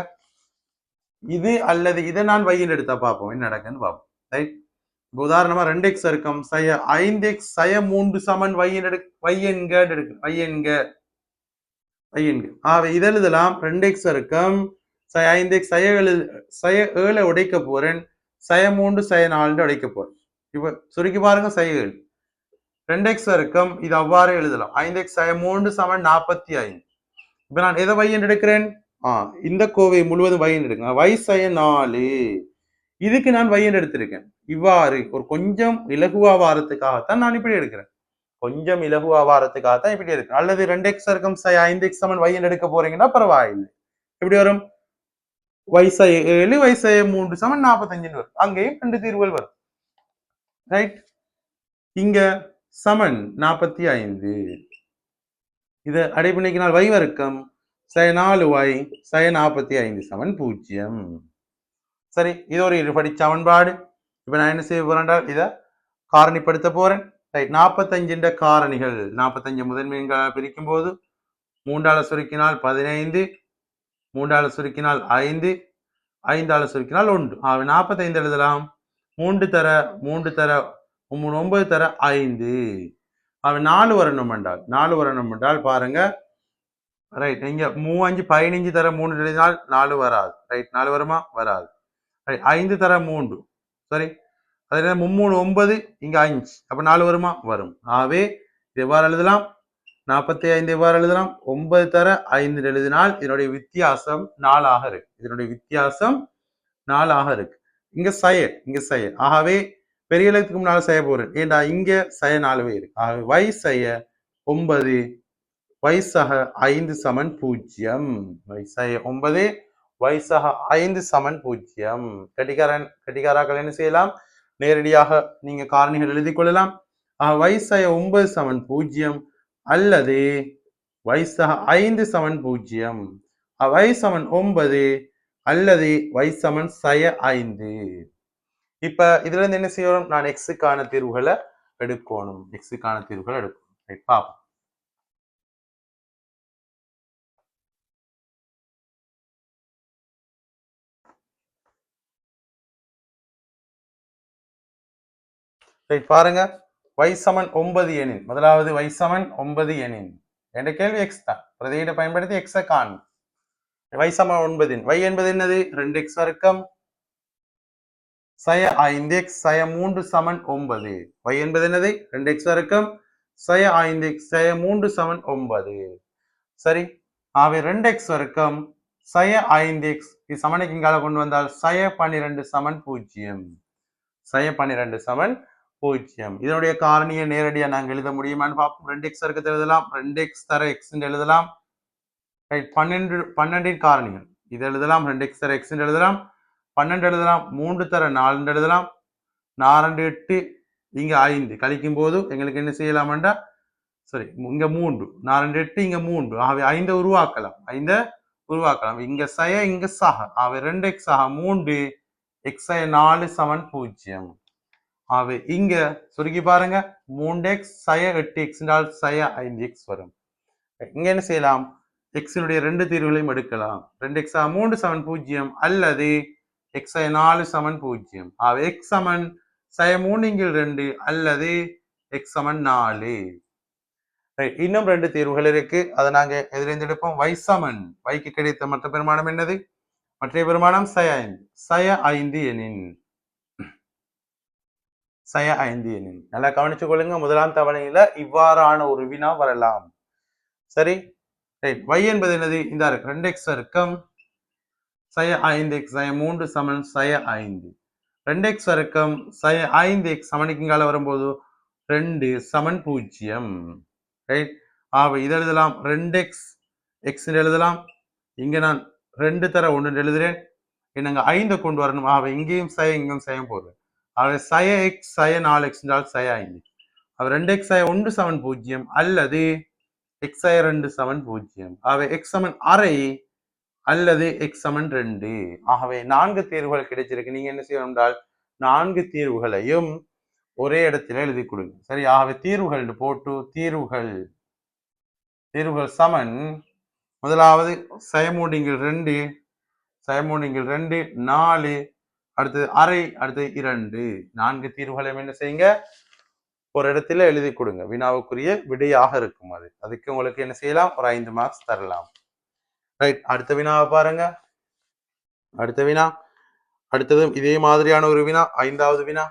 இது அல்லது இதை நான் y என்று எடுத்தா பார்ப்போம் என்ன நடக்குன்னு பார்ப்போம். ரைட், உதாரணமா 2x வர்க்கம் sin 5x sin 3 சமன் y என்க ஆகவே இதை எழுதலாம். 2x வர்க்கம் sin 5x sin 7 உடைக்க போறேன், sin 3 sin 4 உடைக்க போறேன். இப்ப சுருக்கி பாருங்க, sin 7 2x வர்க்கம் இது அவ்வாறு எழுதலாம், 5x sin 3 சமன் 45. இப்ப நான் எதை y என்று எடுக்கிறேன், இந்த கோவை முழுவதும் y என்று எடுங்க, y sin 4 இதுக்கு நான் y என்று எடுத்திருக்கேன். இவ்வாறு ஒரு கொஞ்சம் இலகுவா வாரத்துக்காகத்தான் நான் இப்படி எடுக்கிறேன், கொஞ்சம் இலகுவா வாரத்துக்காகத்தான் இப்படி எடுக்கிறேன். அல்லது 2x வர்க்கம் sin 5x சமன் y என்று எடுக்க போறீங்கன்னா பரவாயில்லை, எப்படி வரும், y sin 7 y sin 3 சமன் 45 வரும். அங்கேயும் 2 தீர்வுகள் வரும். ரைட், இங்க சமன் 45, இதை அடைப்பிணைக்கினால் y வர்க்கம் sin 4y sin 45 சமன் 0. சரி, இது ஒரு இருபடி சமன்பாடு. இப்ப நான் என்ன செய்ய போறேன், இதை காரணிப்படுத்த போறேன். ரைட், 45 காரணிகள், 45 முதன்மை எண்களாக பிரிக்கும் போது 3ஆல சுருக்கினால் 15, 3ஆல சுருக்கினால் 5, 5ஆல சுருக்கினால் 1. 45 எழுதலாம். 3 தர 3 9 தர 5. 4 வரணும் என்றால் பாருங்க, ரைட், இங்க 3 5 15 தர 3 எழுதினால் 4 வராது. ரைட், 4 வருமா, வராது. 5 தர 3, சரி, அதுல 3 9 இங்க 5, அப்ப 4 வருமா, வரும். ஆகவே எவ்வாறு எழுதலாம், 45 எவ்வாறு எழுதலாம், 9 தர 5 எழுதினால் இதனுடைய வித்தியாசம் 4 ஆக இருக்கு, இதனுடைய வித்தியாசம் 4 ஆக இருக்கு. இங்க செய்ய ஆகவே பெரிய எழுத்துக்கு முன்னால செய்ய போறேன், ஏண்டா இங்க செய்ய 4 இருக்கு. ஆகவே y செய்ய 9 y சக 5 சமன் 0, y செய்ய 9 y சக 5 சமன் 0. கட்டிக்காராக்கள் என்ன செய்யலாம், நேரடியாக நீங்க காரணிகள் எழுதி கொள்ளலாம். y செய்ய 9 சமன் 0 அல்லது y சக 5 சமன் 0, y சமன் 9 அல்லது y சமன் செய்ய 5. இப்ப இதுல இருந்து என்ன செய்யணும், நான் எக்ஸுக்கான தீர்வுகளை எடுக்கணும், எக்ஸுக்கான தீர்வுகளை எடுக்கணும். பாப்போம். பாருங்க, y சமன் 9 எனின், முதலாவது y சமன் 9 எனின் என்ற கேள்வி x தான், பிரதியீடு பயன்படுத்தி x காணும். y சமன் 9, y என்பது என்னது, 2x வர்க்கம் sin 5x sin 3 சமன் 9. y என்பது என்னது, 2x வர்க்கம் sin 5x sin 3 சமன் 9. சரி, ஆகவே 2x வர்க்கம் sin 5x இது சமனுக்கு இங்கால கொண்டு வந்தால் sin 12 சமன் 0, sin 12 சமன் 0. இதனுடைய காரணியை நேரடியாக நாங்கள் எழுத முடியுமான்னு பார்ப்போம். 2x வர்க்கத்தை எழுதலாம், 2x தர x எழுதலாம். 12 காரணிகள் இது எழுதலாம், 2x தர x எழுதலாம், 12 எழுதலாம், 3 தர 4 எழுதலாம், 4 8 இங்க 5 கழிக்கும் போது எங்களுக்கு என்ன செய்யலாம்டா, சரி இங்க 3 4 8 இங்க 3 ஆகவே 5 உருவாக்கலாம். 5 உருவாக்கலாம். இங்க சய இங்க சக ஆகவே 2x சக 3 x 4 சமன் 0. ஆகவே இங்க சுருக்கி பாருங்க 3x சய 8x என்றால் சய 5x வரும். இங்க என்ன செய்யலாம், எக்ஸினுடைய ரெண்டு தீர்வுகளையும் எடுக்கலாம். 2x 3 சமன் 0 அல்லது x 4 சமன் 0. ஆகவே x சமன் சய 3 2 அல்லது x சமன் 4. இன்னும் ரெண்டு தீர்வுகள் இருக்கு. அதை நாங்க எதிலிருந்து எடுப்போம், y சமன் yக்கு கிடைத்த மற்ற பெருமானம் என்னது, மற்ற பெருமானம் சய 5. சய 5 எனின் சய 5 எனின் நல்லா கவனிச்சு கொள்ளுங்க. முதலாம் தவணையில இவ்வாறான ஒரு வினா வரலாம். சரி, y என்பது என்னது, இந்த 2x வர்க்கம் சய 5x சய 3 சமன் சய 5. 2x வர்க்கம் சய 5x சமணிக்குங்கால வரும்போது 2 சமன் 0. ரைட், ஆக இது எழுதலாம் 2x x எழுதலாம். இங்க நான் 2 தர 1 எழுதுறேன். என்னங்க 5 கொண்டு வரணும். ஆக இங்கேயும் சய இங்கேயும் சயம் போடுறேன். ஆக சய x சய 4x என்றால் சய 5. அவ 2x சய 1 சமன் 0 அல்லது x சய 2 சமன் 0. ஆகவே x சமன் அரை அல்லது x சமன் 2. ஆகவே 4 தீர்வுகள் கிடைச்சிருக்கு. நீங்க என்ன செய்யணும் என்றால் 4 தீர்வுகளையும் ஒரே இடத்துல எழுதி கொடுங்க. சரி, ஆகவே தீர்வுகள் போட்டு தீர்வுகள் சமன் முதலாவது சயமூடிங்கில் 2 சயமூடிங்கில் 2 4 அடுத்தது அரை அடுத்தது 2. 4 தீர்வுகளையும் என்ன செய்யுங்க, ஒரு இடத்துல எழுதி கொடுங்க. வினாவுக்குரிய விடையாக இருக்கும். அதுக்கு உங்களுக்கு என்ன செய்யலாம், ஒரு 5 மார்க்ஸ் தரலாம். ரைட், அடுத்த வினாவை பாருங்க. அடுத்த வினா அடுத்ததும் இதே மாதிரியான ஒரு வினா, 5வது வினா.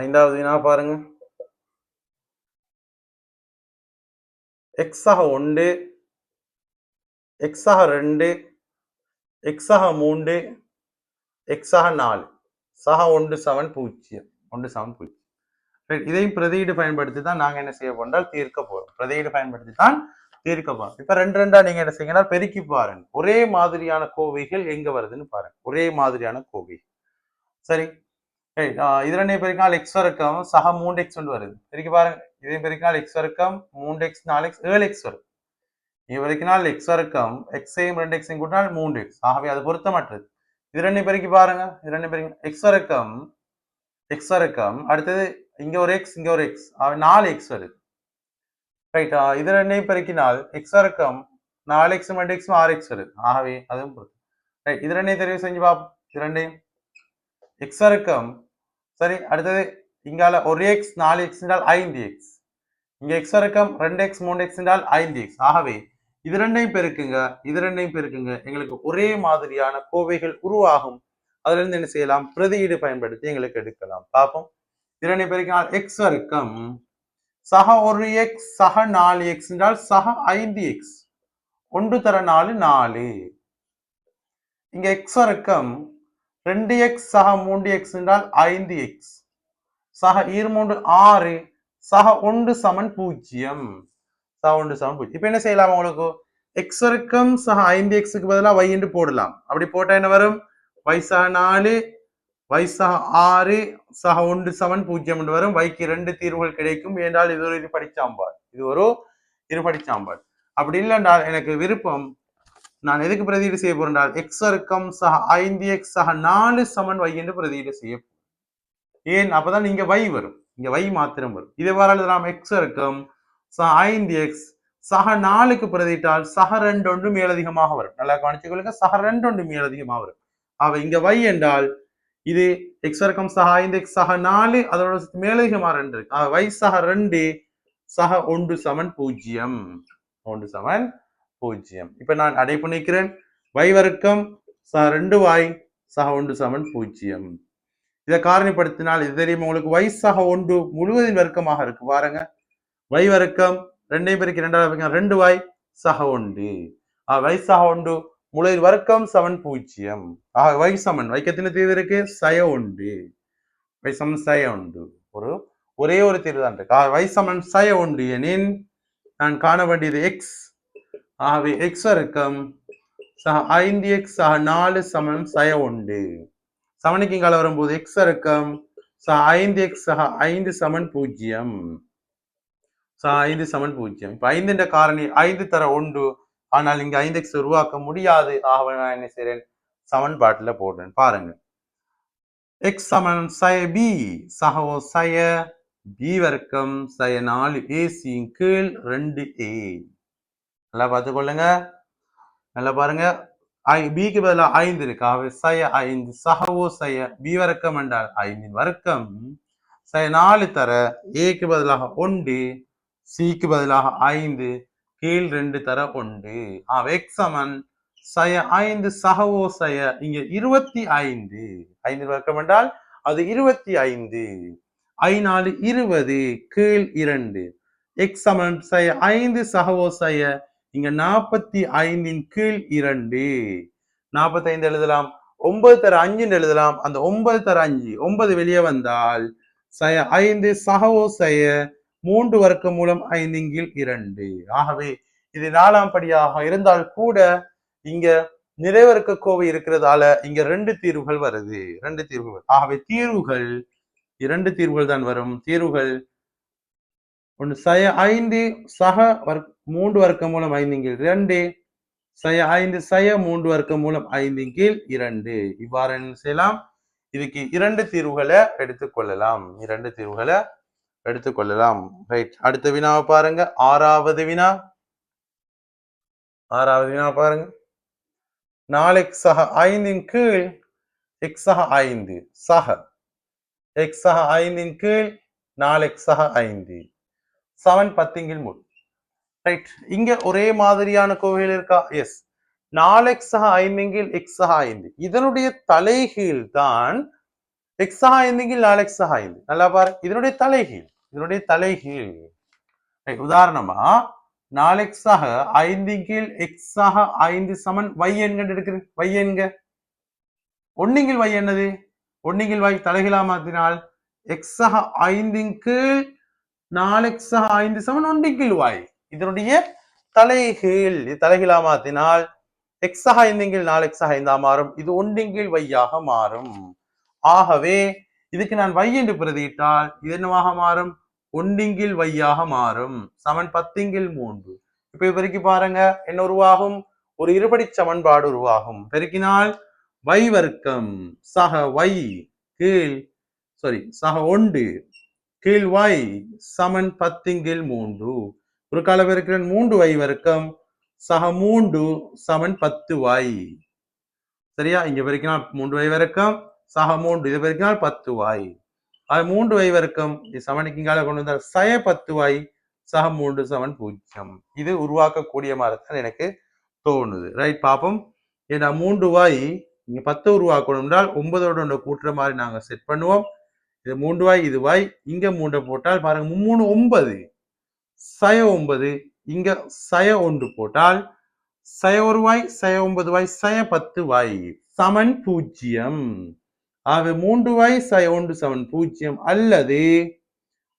ஐந்தாவது வினா பாருங்க. x ஆக 1 x ஆக 2 x ஆக 3 x ஆக 4 சக 1 சமன் 0. 1 சமன் 0. இதையும் பிரதியீடு பயன்படுத்தி தான் நாங்க என்ன செய்ய போறோம், தீர்க்க போறோம். பிரதியீடு பயன்படுத்தி தான் தீர்க்க போறோம். இப்ப 2 2 நீங்க என்ன செய்யுங்கன்னா பெருக்கி பாருங்க, ஒரே மாதிரியான கோவைகள் எங்க வருதுன்னு பாருங்க. ஒரே மாதிரியான கோவை. சரி, இது 2 பெருக்கினால் x வர்க்கம் சக 3x வருது. பெருக்கி பாருங்க, இதையும் பெருக்கினால் x வர்க்கம் 3x 4x 7x வரும். இது பெருக்கினால் x வர்க்கம் x-ஐயும் 2x-ஐயும் கூட்டினால் 3x. ஆகவே அது பொருத்தமற்றது. இது 2 பெருக்கி பாருங்க, இது 2 பெருக்கி x வர்க்கம் அடுத்தது இங்க ஒரு x இங்க ஒரு x 4x வருது. ரைட், இது 2 பெருக்கினால் x வர்க்கம் 4x 2x 6x வருது. ஆகவே அதுவும் பொருத்தம். ரைட், இது 2 தெரிவு செஞ்சு பார்ப்போம். இது 2 x வர்க்கம் சரி, அடுத்தது இங்கால ஒரு x 4x என்றால் 5x. இங்க x வர்க்கம் 2x 3x என்றால் 5x. ஆகவே இது 2 பெருக்குங்க, இது 2 பெருக்குங்க, எங்களுக்கு ஒரே மாதிரியான கோவைகள் உருவாகும். அதுல இருந்து என்ன செய்யலாம், பிரதியீடு பயன்படுத்தி எங்களுக்கு எடுக்கலாம். பார்ப்போம். 2 பெருக்கினால் x வர்க்கம் சக ஒரு x சக 4x என்றால் சக 5x. 1 தர 4 4. இங்க x வர்க்கம் 2x சக 3x என்றால் 5x. சக 2 6 சக 1 சமன் 0. சக 1 சமன் 0. இப்ப என்ன செய்யலாம், உங்களுக்கு x வர்க்கம் சக 5xக்கு பதிலாக y என்று போடலாம். அப்படி போட்டா என்ன வரும், y சக 4 y சக 6 சக 1 சமன் 0 என்று வரும். yக்கு 2 தீர்வுகள் கிடைக்கும். ஏனென்றால் இது ஒரு இருபடிச்சாம்பாடு, இது ஒரு இருபடிச்சாம்பாடு. அப்படி இல்லைன்றால் எனக்கு விருப்பம், நான் எதுக்கு பிரதியீடு செய்ய போறேன், x வர்க்கம் சக 5x சக 4 சமன் y என்று பிரதியீடு செய்ய. ஏன், அப்பதான் இங்க y வரும், இங்க y மாத்திரம் வரும். இதே வராது நாம் x வர்க்கம் சக 5x சக 4க்கு பிரதியிட்டால் சக 2 ஒன்று மேலதிகமாக வரும். நல்லா கவனிச்சுக்கொள்ளுங்க, சக 2 ஒன்று மேலதிகமாக வரும். ஆக இங்க y என்றால் இது x வர்க்கம் சக 5x சக 4 அதோட மேலதிகமா 2 இருக்கு. ஆக y சக 2 சக 1 சமன் 0. 1 சமன் 0. இப்ப நான் அடைப்பு நீக்கிறேன். y வர்க்கம் சக 2y சக 1 சமன் 0. இதை காரணிப்படுத்தினால் இது தெரியும் உங்களுக்கு, y சக 1 முழுவதின் வர்க்கமாக இருக்கு. பாருங்க, y வர்க்கம் 2 பெருக்கி 2 2y சக 1. y சக 1 முளையில் வர்க்கம் சமன் 0. ஆக வை சமன் வைக்கு எத்தனை தீர்வு இருக்கு? சய உண்டு. வை சமன் சய உண்டு. ஒரே ஒரு தீர்வு தான் இருக்கு. வை சமன் சய உண்டு எனின் நான் காண வேண்டியது எக்ஸ். ஆகவே எக்ஸ் வர்க்கம் சக 5x சக 4 சமன் சய உண்டு. சமனுக்கு இங்கால வரும்போது எக்ஸ் வர்க்கம் சக 5x சக 5 சமன் 0. 5 சமன் 0. இப்ப 5 என்ற காரணி 5 தர உண்டு. ஆனால் இங்க 5x உருவாக்க முடியாது. ஆகவே நான் என்ன செய்றேன்? சமன்பாட்டுல போடுறேன். பாருங்க. x சமன் சய b சகவோ சய b வர்க்கம் சய 4ac கீழ் 2a. நல்லா பார்த்துக்கொள்ளுங்க. நல்லா பாருங்க. பிக்கு பதிலா 5 இருக்கு. ஆகவே சய 5 சகவோ சய b வர்க்கம் என்றால் 5 வர்க்கம் சய 4 தர ஏக்கு பதிலாக 1 சிக்கு பதிலாக 5 கீழ் 2 தர 1. எக்ஸ் சமன் சய 5 சகவோ சய இங்க 25. 5 வர்க்கம் என்றால் அது 25. 4 20 கீழ் 2. எக்ஸ் சமன் சய 5 சகவோ சய இங்க 45 கீழ் 2. 45 எழுதலாம். 9 தர 5 எழுதலாம். அந்த 9 தர 5 9 வெளியே வந்தால் சய 5 சகவோ சய 3 வர்க்க மூலம் 5 கீழ் 2. ஆகவே இது 4ஆம் படியாக இருந்தால் கூட இங்க நிறைவர்க்க கோவை இருக்கிறதால இங்க 2 தீர்வுகள் வருது. 2 தீர்வுகள். ஆகவே தீர்வுகள் 2 தீர்வுகள் தான் வரும். தீர்வுகள் ஒன்று சய 5 சக 3 வர்க்க மூலம் 5 கீழ் 2, சய 5 சய 3 வர்க்க மூலம் 5 கீழ் 2. இவ்வாறு என்ன செய்யலாம்? இதுக்கு 2 தீர்வுகளை எடுத்துக்கொள்ளலாம். 2 தீர்வுகளை எடுத்துக்கொள்ளலாம். ரைட். அடுத்த வினாவை பாருங்க. ஆறாவது வினா பாருங்க. 4x சக 5 கீழ் x சக 5 சக x சக 5 கீழ் 4x சக 5 சமன் 10 கீழ் 3. ரைட். இங்க ஒரே மாதிரியான கோவைகள் இருக்கா? எஸ். 4x சக 5 கீழ் x சக 5 இதனுடைய தலைகீழ் தான் x சக 5 கீழ் 4x சக 5. நல்லா பாரு. இதனுடைய தலைகீழ். உதாரணமா 4x சக 5 கீழ் x சக 5 சமன் y என்கின்ற எடுக்கிறேன். y என்க 1 கீழ் y என்னது? 1 கீழ் y தலைகீழா மாத்தினால் x சக 5 கீழ் 4x சக 5 சமன் 1 கீழ் y. இதனுடைய தலைகீழ். தலைகீழா மாத்தினால் x சக 5 கீழ் 4x சக 5 மாறும். இது 1 கீழ் y ஆக மாறும். ஆகவே இதுக்கு நான் y என்று பிரதியிட்டால் இது என்னவாக மாறும்? 1 கீழ் y ஆக மாறும். சமன் 10 கீழ் 3. இப்ப பெருக்கி பாருங்க என்ன உருவாகும்? ஒரு இருபடி சமன்பாடு உருவாகும். பெருக்கினால் y வர்க்கம் சக y கீழ் சக 1 கீழ் y சமன் 10 கீழ் 3. ஒரு கால பெருக்கிறேன் 3y வர்க்கம் சக 3 சமன் 10y. சரியா? இங்க பெருக்கினால் 3y வர்க்கம் சக 3 இதை பெருக்கினால் 10y. 3y வர்க்கம் சமனுக்கு இங்கால கொண்டு வந்தால் சய 10y சக 3 சமன் 0. இது உருவாக்கக்கூடிய மாதிரி தான் எனக்கு தோணுது. ரைட். பாப்போம். ஏன்னா 3y இங்க 10 உருவாக்கணும் என்றால் 9 கூட்டுற மாதிரி நாங்க செட் பண்ணுவோம். இது 3y இது y இங்க 3 போட்டால் பாருங்க 3 9 சய 9 இங்க சய 1 போட்டால் சய 1y சய 9y சய 10y சமன் 0. ஆகவே 3y சய 1 சமன் 0 அல்லது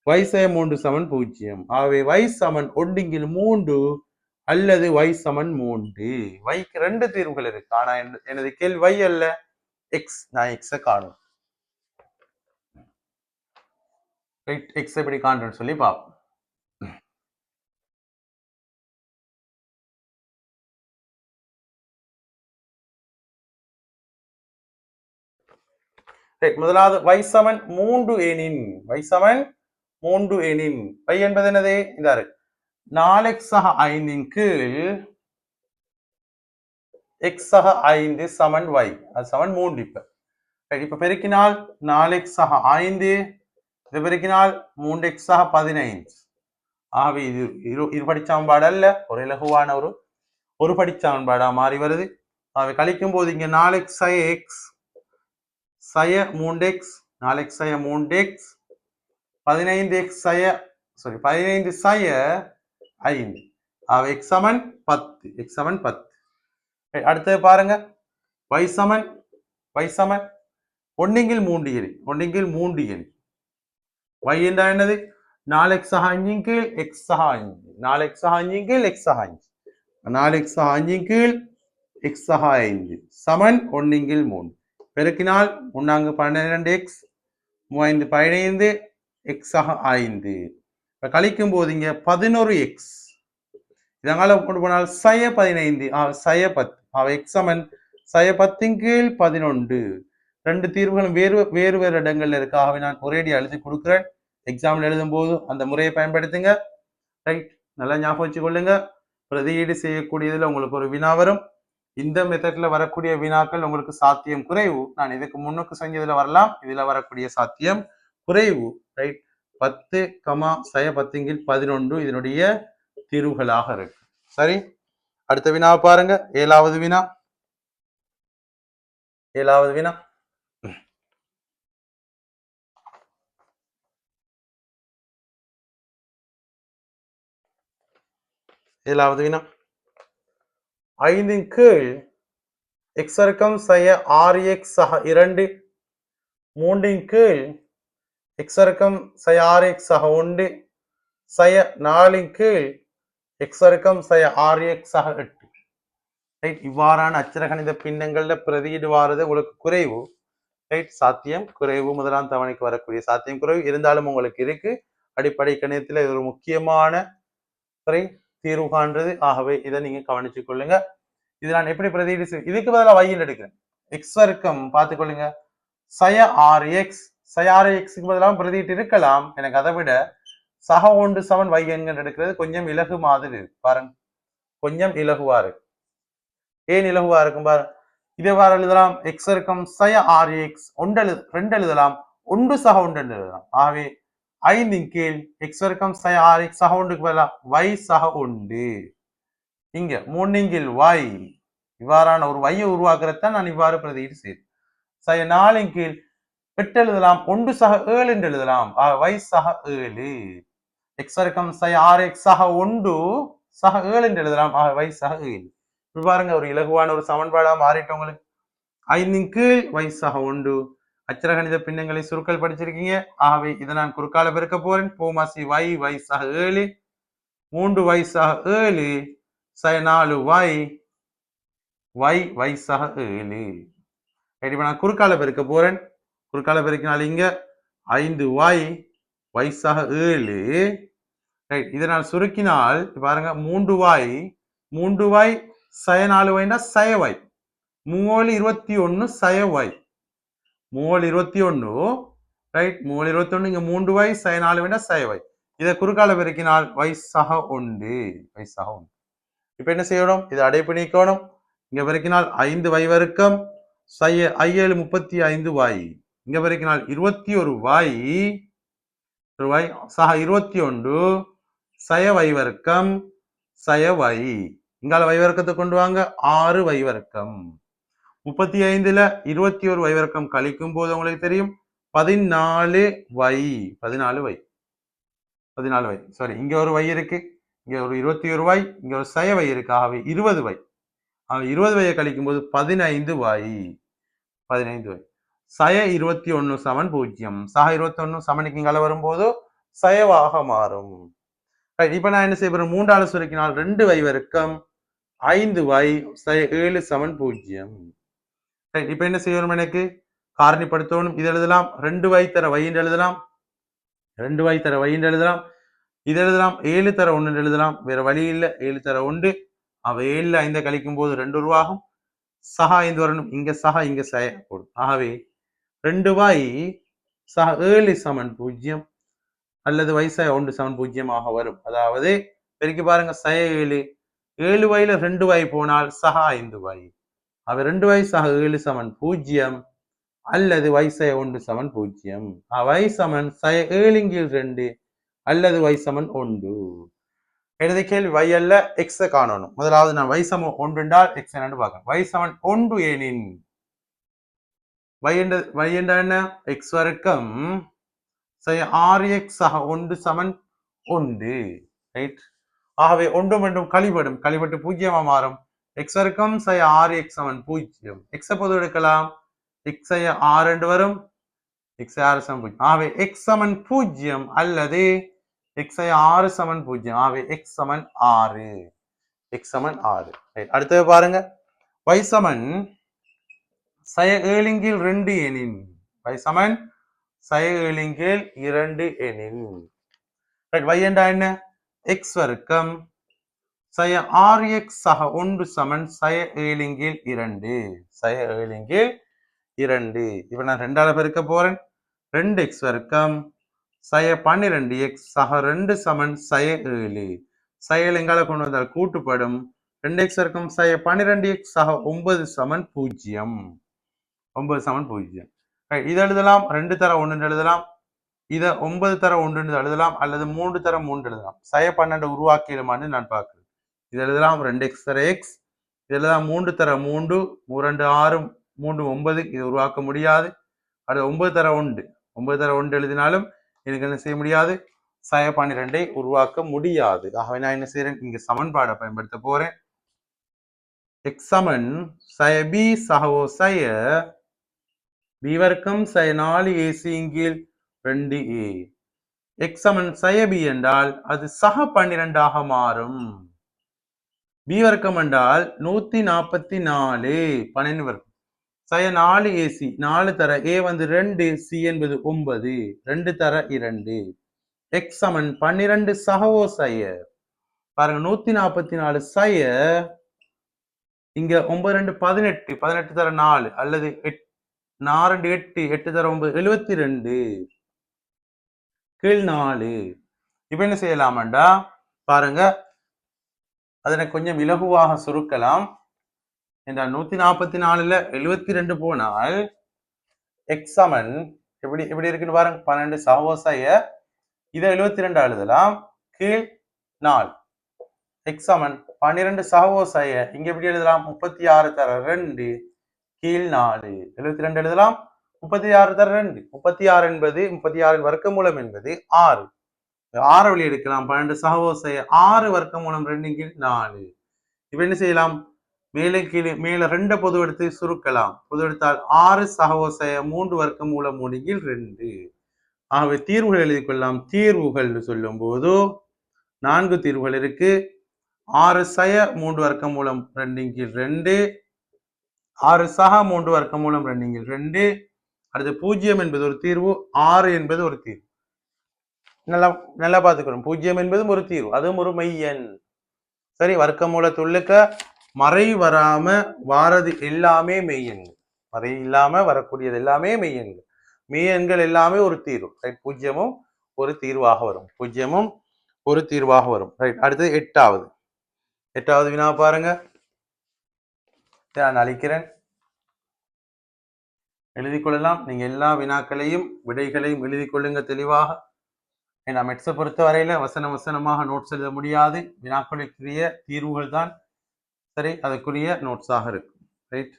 y சய 3 சமன் 0. ஆகவே y சமன் 1 கீழ் 3 அல்லது y சமன் 3. yக்கு 2 தீர்வுகள் இருக்கு. ஆனா எனது கேள்வி y அல்ல x. நான் x காணும். ரைட். x எப்படி காண்றேன்னு சொல்லி பார்ப்போம். முதலாவது y சமன் 3 எனின் y சமன் 3 எனின் y என்பது என்னது? இந்த 4x சக 5 கீழ் x சக 5 சமன் y அது சமன் 3. இப்ப பெருக்கினால் 4x சக 5 இதை பெருக்கினால் 3x சக 15. ஆகவே இது இருபடி சமன்பாடு அல்ல, ஒரு இலகுவான ஒரு படி சமன்பாடா மாறி வருது. ஆகவே கழிக்கும் போது இங்க 4x சய x சய 3x 4x சய 3x 15x சய 15 சய 5. ஆகவே x சமன் 10. x சமன் 10. அடுத்தது பாருங்க y சமன் ஒன்னிங்கில் 3 எணி y என்றா என்னது 4x சக 5 கீழ் x சக 5 4x சக 5 கீழ் x சக 5 4x சக 5 கீழ் x சக 5 சமன் ஒன்னிங்கில் 3 பெருக்கினால் 3 12x 3 15 x சக 5 கழிக்கும் போது இங்க 11x இதனால கொண்டு போனால் சய 15 சய 10 x சமன் சய 10 கீழ் 11 ரெண்டு தீர்வுகளும் வேறு இடங்கள்ல இருக்கு. ஆகவே நான் ஒரேடி எழுதி கொடுக்குறேன். எக்ஸாம்பிள் எழுதும் போது அந்த முறையை பயன்படுத்துங்க. ரைட், நல்லா ஞாபகம் வச்சுக்கொள்ளுங்க. பிரதியீடு செய்யக்கூடியதுல உங்களுக்கு ஒரு வினா வரும். இந்த மெத்தட்ல வரக்கூடிய வினாக்கள் உங்களுக்கு சாத்தியம் குறைவு. நான் இதுக்கு முன்னுக்கு செஞ்சதுல வரலாம், இதுல வரக்கூடிய சாத்தியம் குறைவு. ரைட், 10, சய 10 கீழ் 11 இதனுடைய தீர்வுகளாக இருக்கு. சரி, அடுத்த வினாவை பாருங்க. ஏழாவது வினா ஏழாவது வினா 5 கீழ் x வர்க்கம் சய 6x சக 2 3 கீழ் x வர்க்கம் சய 6x சக 1 சய 4 கீழ் x வர்க்கம் சய 6x சக 8. ரைட், இவ்வாறான அச்சரகணித பின்னங்கள்ல பிரதியீடு வாரது உங்களுக்கு குறைவு. ரைட், சாத்தியம் குறைவு. முதலாம் தவணைக்கு வரக்கூடிய சாத்தியம் குறைவு இருந்தாலும் உங்களுக்கு இருக்கு. அடிப்படை கணிதத்துல இது ஒரு முக்கியமான தீர்வு காண்றது. ஆகவே இதை நீங்க கவனிச்சுக் கொள்ளுங்க. இது நான் எப்படி பிரதியீடு செய்ய, இதுக்கு பதிலாக y எடுக்கிறேன். x வர்க்கம் பார்த்துக்கொள்ளுங்க சய 6x சய 6xக்கு பதிலாக பிரதியீட்டு இருக்கலாம். எனக்கு அதை விட சக 1 சமன் y என்கிற எடுக்கிறது கொஞ்சம் இலகு மாதிரி பாருங்க, கொஞ்சம் இலகுவா இருக்கு. ஏன் இலகுவா இருக்கும் பாருங்க. இதே வார எழுதலாம் x வர்க்கம் சய 6x 2 எழுதலாம், 1 சக 1 எழுதலாம். ஆகவே 5 கீழ் x வர்க்கம் சய 6x சக 1க்கு பதிலாக y சக 1. இங்க 3 கீழ் y, இவ்வாறான ஒரு y உருவாக்குறத நான் இவ்வாறு பிரதியீடு செய்தேன். சய 4 கீழ் 8 எழுதலாம், 1 சக 7 என்று எழுதலாம். y சக 7. x வர்க்கம் சய 6x சக 1 சக 7 என்று எழுதலாம். y சக 7. பாருங்க, ஒரு இலகுவான ஒரு சமன்பாடா மாறிட்டு உங்களுக்கு. 5 கீழ் y சக 1. அச்சரகணித பின்னங்களை சுருக்கல் படிச்சிருக்கீங்க. ஆகவே இதை நான் குறுக்கால பெருக்க போறேன். போமாசி y சக 7 3y சக 7 சய 4y y சக 7. இப்ப நான் குறுக்கால பெருக்க போறேன். குறுக்கால பெருக்கினால் இங்க 5y y சக 7. ரைட், இதை நான் சுருக்கினால் பாருங்க 3y சய 4y சய y 3 21 சய y 3 21. ரைட், 3 21 இங்க 3y சய 4y சய y. இதை குறுக்கால பெருக்கினால் y சக 1. இப்ப என்ன செய்யணும், இதை அடைப்பு நீக்கணும். இங்க பெருக்கினால் 5y வர்க்கம் சய 7 35y. இங்க பெருக்கினால் 21y சக 21 சய y வர்க்கம் சய y. இங்கால y வர்க்கத்தை கொண்டு வாங்க, 6y வர்க்கம். 35ல 21y வர்க்கம் கழிக்கும் போது உங்களுக்கு தெரியும் 14y. சாரி, இங்க ஒரு y இருக்கு, இங்க ஒரு 21y, இங்க ஒரு சய y இருக்கு. ஆகவே 20y. 20y கழிக்கும் போது 15y. சய 21 சமன் 0. சக 21 சமனுக்கு இங்கால வரும்போது சயவாக மாறும். இப்ப நான் என்ன செய்ய போறேன், 3ஆல சுருக்கினால் 2y வர்க்கம் 5y சய 7 சமன் 0. இப்ப என்ன செய்யணும், எனக்கு காரணிப்படுத்தணும். இது எழுதலாம் 2y தர y என்று எழுதலாம், 2y தர y என்று எழுதலாம். இது எழுதலாம் 7 தர 1 எழுதலாம். வேற வழி இல்லை, 7 தர 1. அவ 7ல 5 கழிக்கும் போது 2 உருவாகும். சக 5 வரணும், இங்க சக இங்க சய போடும். ஆகவே 2y சக 7 சமன் 0 அல்லது y சய 1 சமன் 0 ஆக வரும். அதாவது பெருக்கி பாருங்க, சய 7y 2y போனால் சக 5y. அவ 2y சக 7 சமன் 0 அல்லது y சய 1 சமன் 0. y சமன் சய 7 கீழ் 2 அல்லது y சமன் 1. எனது கேள்வி y அல்ல x காணணும். முதலாவது நான் y சமன் 1 என்றால் x என்னன்னு பார்க்கணும். y சமன் 1 எனின் y என்ற என்ன, x வர்க்கம் சய 6x சக 1 சமன் 1. ரைட், ஆகவே 1 கழிபடும், கழிபட்டு 0 மாறும். எக்ஸ் வர்க்கம் சை 6x சமன் 0. எக்ஸை பொது எடுக்கலாம், எக்ஸ் ஐ 6 என்று வரும், எக்ஸ் 6 சமன் 0. ஆகவே எக்ஸ் சமன் 0 அல்லது எக்ஸ் ஐ 6 சமன் 0. ஆகவே எக்ஸ் சமன் 6. எக்ஸ் சமன் 6. அடுத்தது பாருங்க, y சமன் சய 7 2 எனின், y சமன் சய 7 2 எனின், y என்றா என்ன? x வர்க்கம் சய 6x சக 1 சமன் சய 7 2, சய 7 2. இப்ப நான் 2ஆல பெருக்க போறேன். 2x வர்க்கம் சய 12x சக 2 சமன் சய 7. சய எங்கால கொண்டு வந்தால் கூட்டுப்படும். 2x வர்க்கம் சய 12x சக 9 சமன் 0. 9 சமன் 0. இதை எழுதலாம், 2 தர 1 எழுதலாம், இதை 9 தர 1 எழுதலாம், அல்லது 3 தர 3 எழுதலாம். சய 12 உருவாக்கிடுமான்னு நான் பார்க்கிறேன். இது எழுதலாம் 2x தர x, இது எழுதலாம் 3 தர 3, 2 6, 3 9. இது உருவாக்க முடியாது. அது 9 தர 1, 9 தர 1 எழுதினாலும் எனக்கு என்ன செய்ய முடியாது, சய 12 உருவாக்க முடியாது. ஆகவே நான் என்ன செய்யறேன், இங்க சமன்பாடை பயன்படுத்த போறேன். x சமன் சய b சகவோ சய b வர்க்கம் சய 4ac கீழ் 2a. x சமன் சய b என்றால் அது சக 12 மாறும். b வர்க்கம் என்றால் 144, 12 வர்க்கம் சய 4ac, 4 தர a வந்து 2, c என்பது 9, 2 தர 2. x சமன் 12 சகவோ சய, பாருங்க 144 சய, இங்க 9 2 18, 18 தர 4, அல்லது 4 2 8, 8 தர 9 72 கீழ் 4. இப்ப என்ன செய்யலாமாண்டா, பாருங்க அதனை கொஞ்சம் இலகுவாக சுருக்கலாம். என்றால் 144ல 72 போனால் எக்ஸ் சமன் எப்படி எப்படி இருக்குன்னு பாருங்க, 12 சகவோ சய, இதை 72 எழுதலாம், கீழ் 4. எக்ஸ் சமன் 12 சகவோ சய, இங்க எப்படி எழுதலாம், 36 தர 2 கீழ் 4. 72 எழுதலாம், 36 தர 2, 36 என்பது 36 வர்க்கமூலம் என்பது 6. 6 வழி எடுக்கலாம், 12 சகவோ சய 6 வர்க்கமூலம் 2 கீழ் 4. இப்ப என்ன செய்யலாம், மேலே கீழே மேல 2 பொது எடுத்து சுருக்கலாம். பொது எடுத்தால் 6 சகவோ சய 3 வர்க்கமூலம் 3 கீழ் 2. ஆகவே தீர்வுகள் எழுதி கொள்ளலாம். தீர்வுகள் சொல்லும் போது 4 தீர்வுகள் இருக்கு. 6 சய 3 வர்க்கமூலம் 2 கீழ் 2, 6 சக 3 வர்க்கமூலம் 2 கீழ் 2. அடுத்து 0 என்பது ஒரு தீர்வு, 6 என்பது ஒரு தீர்வு. நல்லா நல்லா பார்த்துக்கணும், 0 என்பதும் ஒரு தீர்வு, அதுவும் ஒரு மெய்யெண். சரி, வர்க்கமூலத்துள்ளுக்க மறை வராம வாரது எல்லாமே மெய்யெண்கள், மறை இல்லாம வரக்கூடியது எல்லாமே மெய்யெண்கள். மெய்யெண்கள் எல்லாமே ஒரு தீர்வு. ரைட், 0ம் ஒரு தீர்வாக வரும், 0ம் ஒரு தீர்வாக வரும். ரைட், அடுத்து 8வது வினா பாருங்க, நான் அளிக்கிறேன், எழுதி கொள்ளலாம். நீங்க எல்லா வினாக்களையும் விடைகளையும் எழுதி கொள்ளுங்க தெளிவாக. ஏன்னா மெட்ஸை பொறுத்த வரையில வசனமாக நோட்ஸ் எழுத முடியாது, வினாக்களுக்குரிய தீர்வுகள் தான் சரி அதுக்குரிய நோட்ஸாக இருக்கும். ரைட்,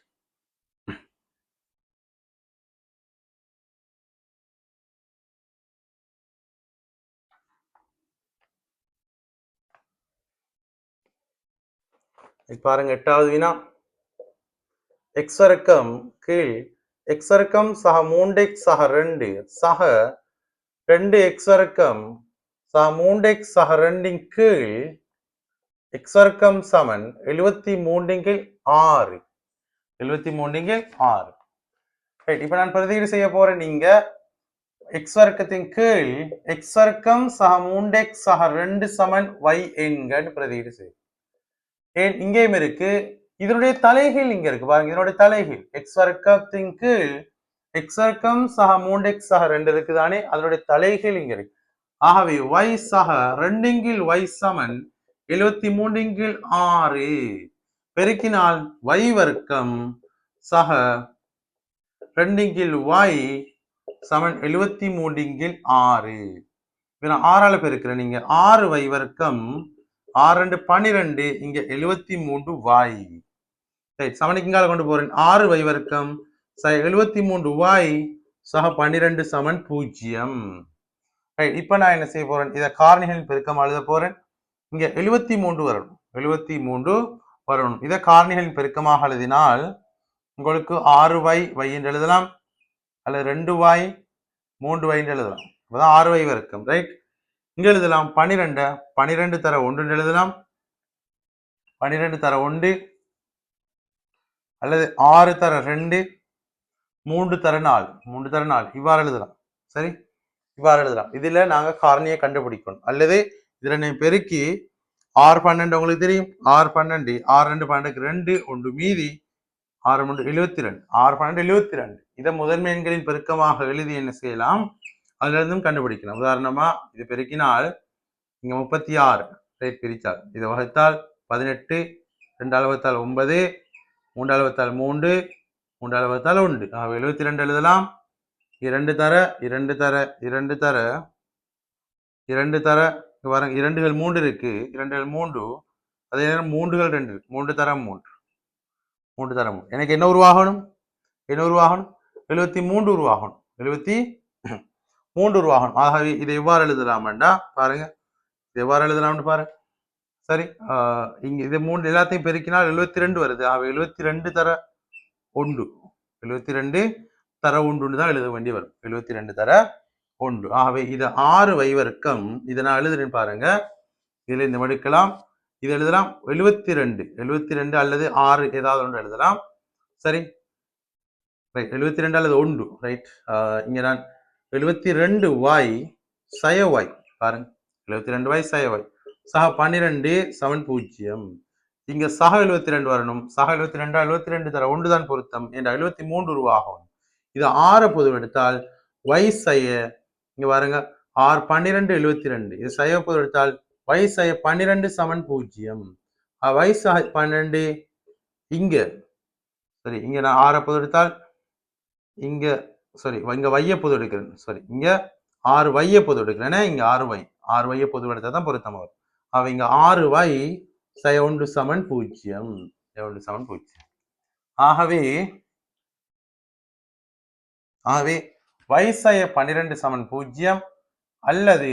பாருங்க 8வது வினா, எக்ஸ் வர்க்கம் கீழ் எக்ஸ் வர்க்கம் சக 3x சக 2 சக 2x வர்க்கம் சக 3x சக 2 கீழ் எக்ஸ் வர்க்கம் சமன் 73 கீழ் 6, 73 கீழ் 6. ரைட், இப்ப நான் பிரதியீடு செய்ய போறேன். நீங்க எக்ஸ் வர்க்கத்தின் கீழ் எக்ஸ் வர்க்கம் சக 3x சக 2 சமன் y என்கன்னு பிரதியீடு செய்யும். ஏன் இங்கேயும் இருக்கு, இதனுடைய தலைகீழ் இங்க இருக்கு பாருங்க, இதனுடைய தலைகீழ் எக்ஸ் வர்க்கத்தின் கீழ் எக்ஸ் வர்க்கம் சக 3x சக 2 இருக்குதானே, அதனுடைய தலைகீழ் இங்க இருக்கு. ஆகவே y சக 2 கீழ் y சமன் 73 கீழ் 6 பெருக்கினால் y வர்க்கம் சக 2 கீழ் y சமன் 73 கீழ் 6. இப்ப நான் 6ஆல பெருக்கிறேன், நீங்க 6y வர்க்கம் 6 2 12, இங்க 73y. ரைட், சமனுக்கு இங்கால கொண்டு போறேன், 6y வர்க்கம் 73y சக 12 சமன் 0. ரைட், இப்ப நான் என்ன செய்ய போறேன், இதை காரணிகளின் பெருக்கம் எழுத போறேன். இங்க 73 வரணும், 73 வரணும். இதை காரணிகளின் பெருக்கமாக எழுதினால் உங்களுக்கு 6y என்று எழுதலாம், அல்லது 2y 3y என்று எழுதலாம். அப்பதான் 6y வர்க்கம், ரைட்? இங்க எழுதலாம் 12 தர 1 எழுதலாம், 12 தர 1, அல்லது 6 தர 2, 3 தர 4 இவ்வாறு எழுதலாம். சரி, இவ்வாறு எழுதலாம். இதுல நாங்க காரணியை கண்டுபிடிக்கணும். அல்லது இதுல நீ பெருக்கி 6 12 உங்களுக்கு தெரியும், 6 12 6 2 12 2 1 மீதி 6 3 72, 6 12 72. இதை முதன்மை எண்களின் பெருக்கமாக எழுதி என்ன செய்யலாம், அதுல இருந்தும் கண்டுபிடிக்கலாம். உதாரணமா இது பெருக்கினால் இங்க 36, ரைட்? பிரித்தால் இதை வகுத்தால் 18, 2 வகுத்தால் 9, 3 வகுத்தால் 3, 3 வகுத்தால் 1. 72 எழுதலாம். 2 தர 2 தர 2 தர 2 தர வர 2கள் 3 இருக்கு, 2கள் 3, அதே நேரம் 3கள் 2, 3 தர 3, 3 தர 3. எனக்கு என்ன உருவாகணும், 73 உருவாகணும், 73 உருவாகணும். ஆகவே இதை எவ்வாறு எழுதலாம்டா பாருங்க, இதை எவ்வாறு எழுதலாம்னு பாருங்க. சரி, இங்க இது 3 எல்லாத்தையும் பெருக்கினால் 72 வருது. ஆகவே 72 தர 1, 72 தர 1 தான் எழுத வேண்டி வரும். 72 தர 1. ஆகவே இது 6y வர்க்கம். இதை நான் எழுதுறேன் பாருங்க, இதுல இந்த மடுக்கலாம், இது எழுதலாம் 72 அல்லது 6 ஏதாவது ஒன்று எழுதலாம். சரி, ரைட்? 72 அல்லது 1, ரைட்? இங்க நான் 72y சய y பாருங்க, 72y சய y சக 12 0. இங்க சக 72 வரணும். சக 72 72 தர 1 தான் பொருத்தம் என்ற 73 உருவாகும். இது 6 பொதுவு எடுத்தால் y சய, இங்க பாருங்க 6 12 72, இது சய பொதுவு எடுத்தால் y சய 12 0. y சக 12 இங்க, சரி, இங்க நான் 6 பொது எடுத்தால் இங்க, சரி, இங்க y பொது எடுக்கிறேன், சரி, இங்க 6y பொது எடுக்கிறேன், இங்க 6y பொது எடுத்தா தான் பொருத்தமா வரும். அவ இங்க 6y சய 1 0, 1 0. ஆகவே y சய 12 0 அல்லது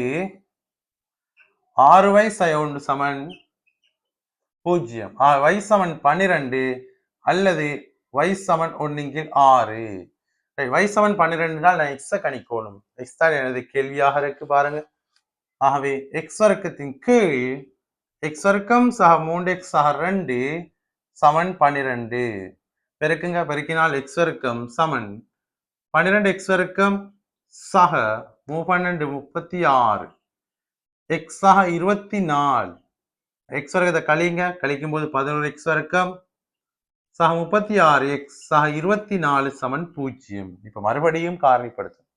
6y சய 1 0, y சமன் 12 அல்லது y சமன் 1/6. y சமன் 12 நான் x கணிக்கணும். x தான் எனது கேள்வியாக இருக்கு பாருங்க. ஆகவே x வர்க்கத்தின் கீழ் x வர்க்கம் சக 3x சக 2 சமன் 12. பெருக்குங்க, பெருக்கினால் x வர்க்கம் சமன் 12x வர்க்கம் சக 12 36, x சக 24. x வர்க்கத்தை கழிங்க, கழிக்கும் போது 11x வர்க்கம் சக 36, x சக 24 சமன் 0. இப்ப மறுபடியும் காரணிப்படுத்தும்,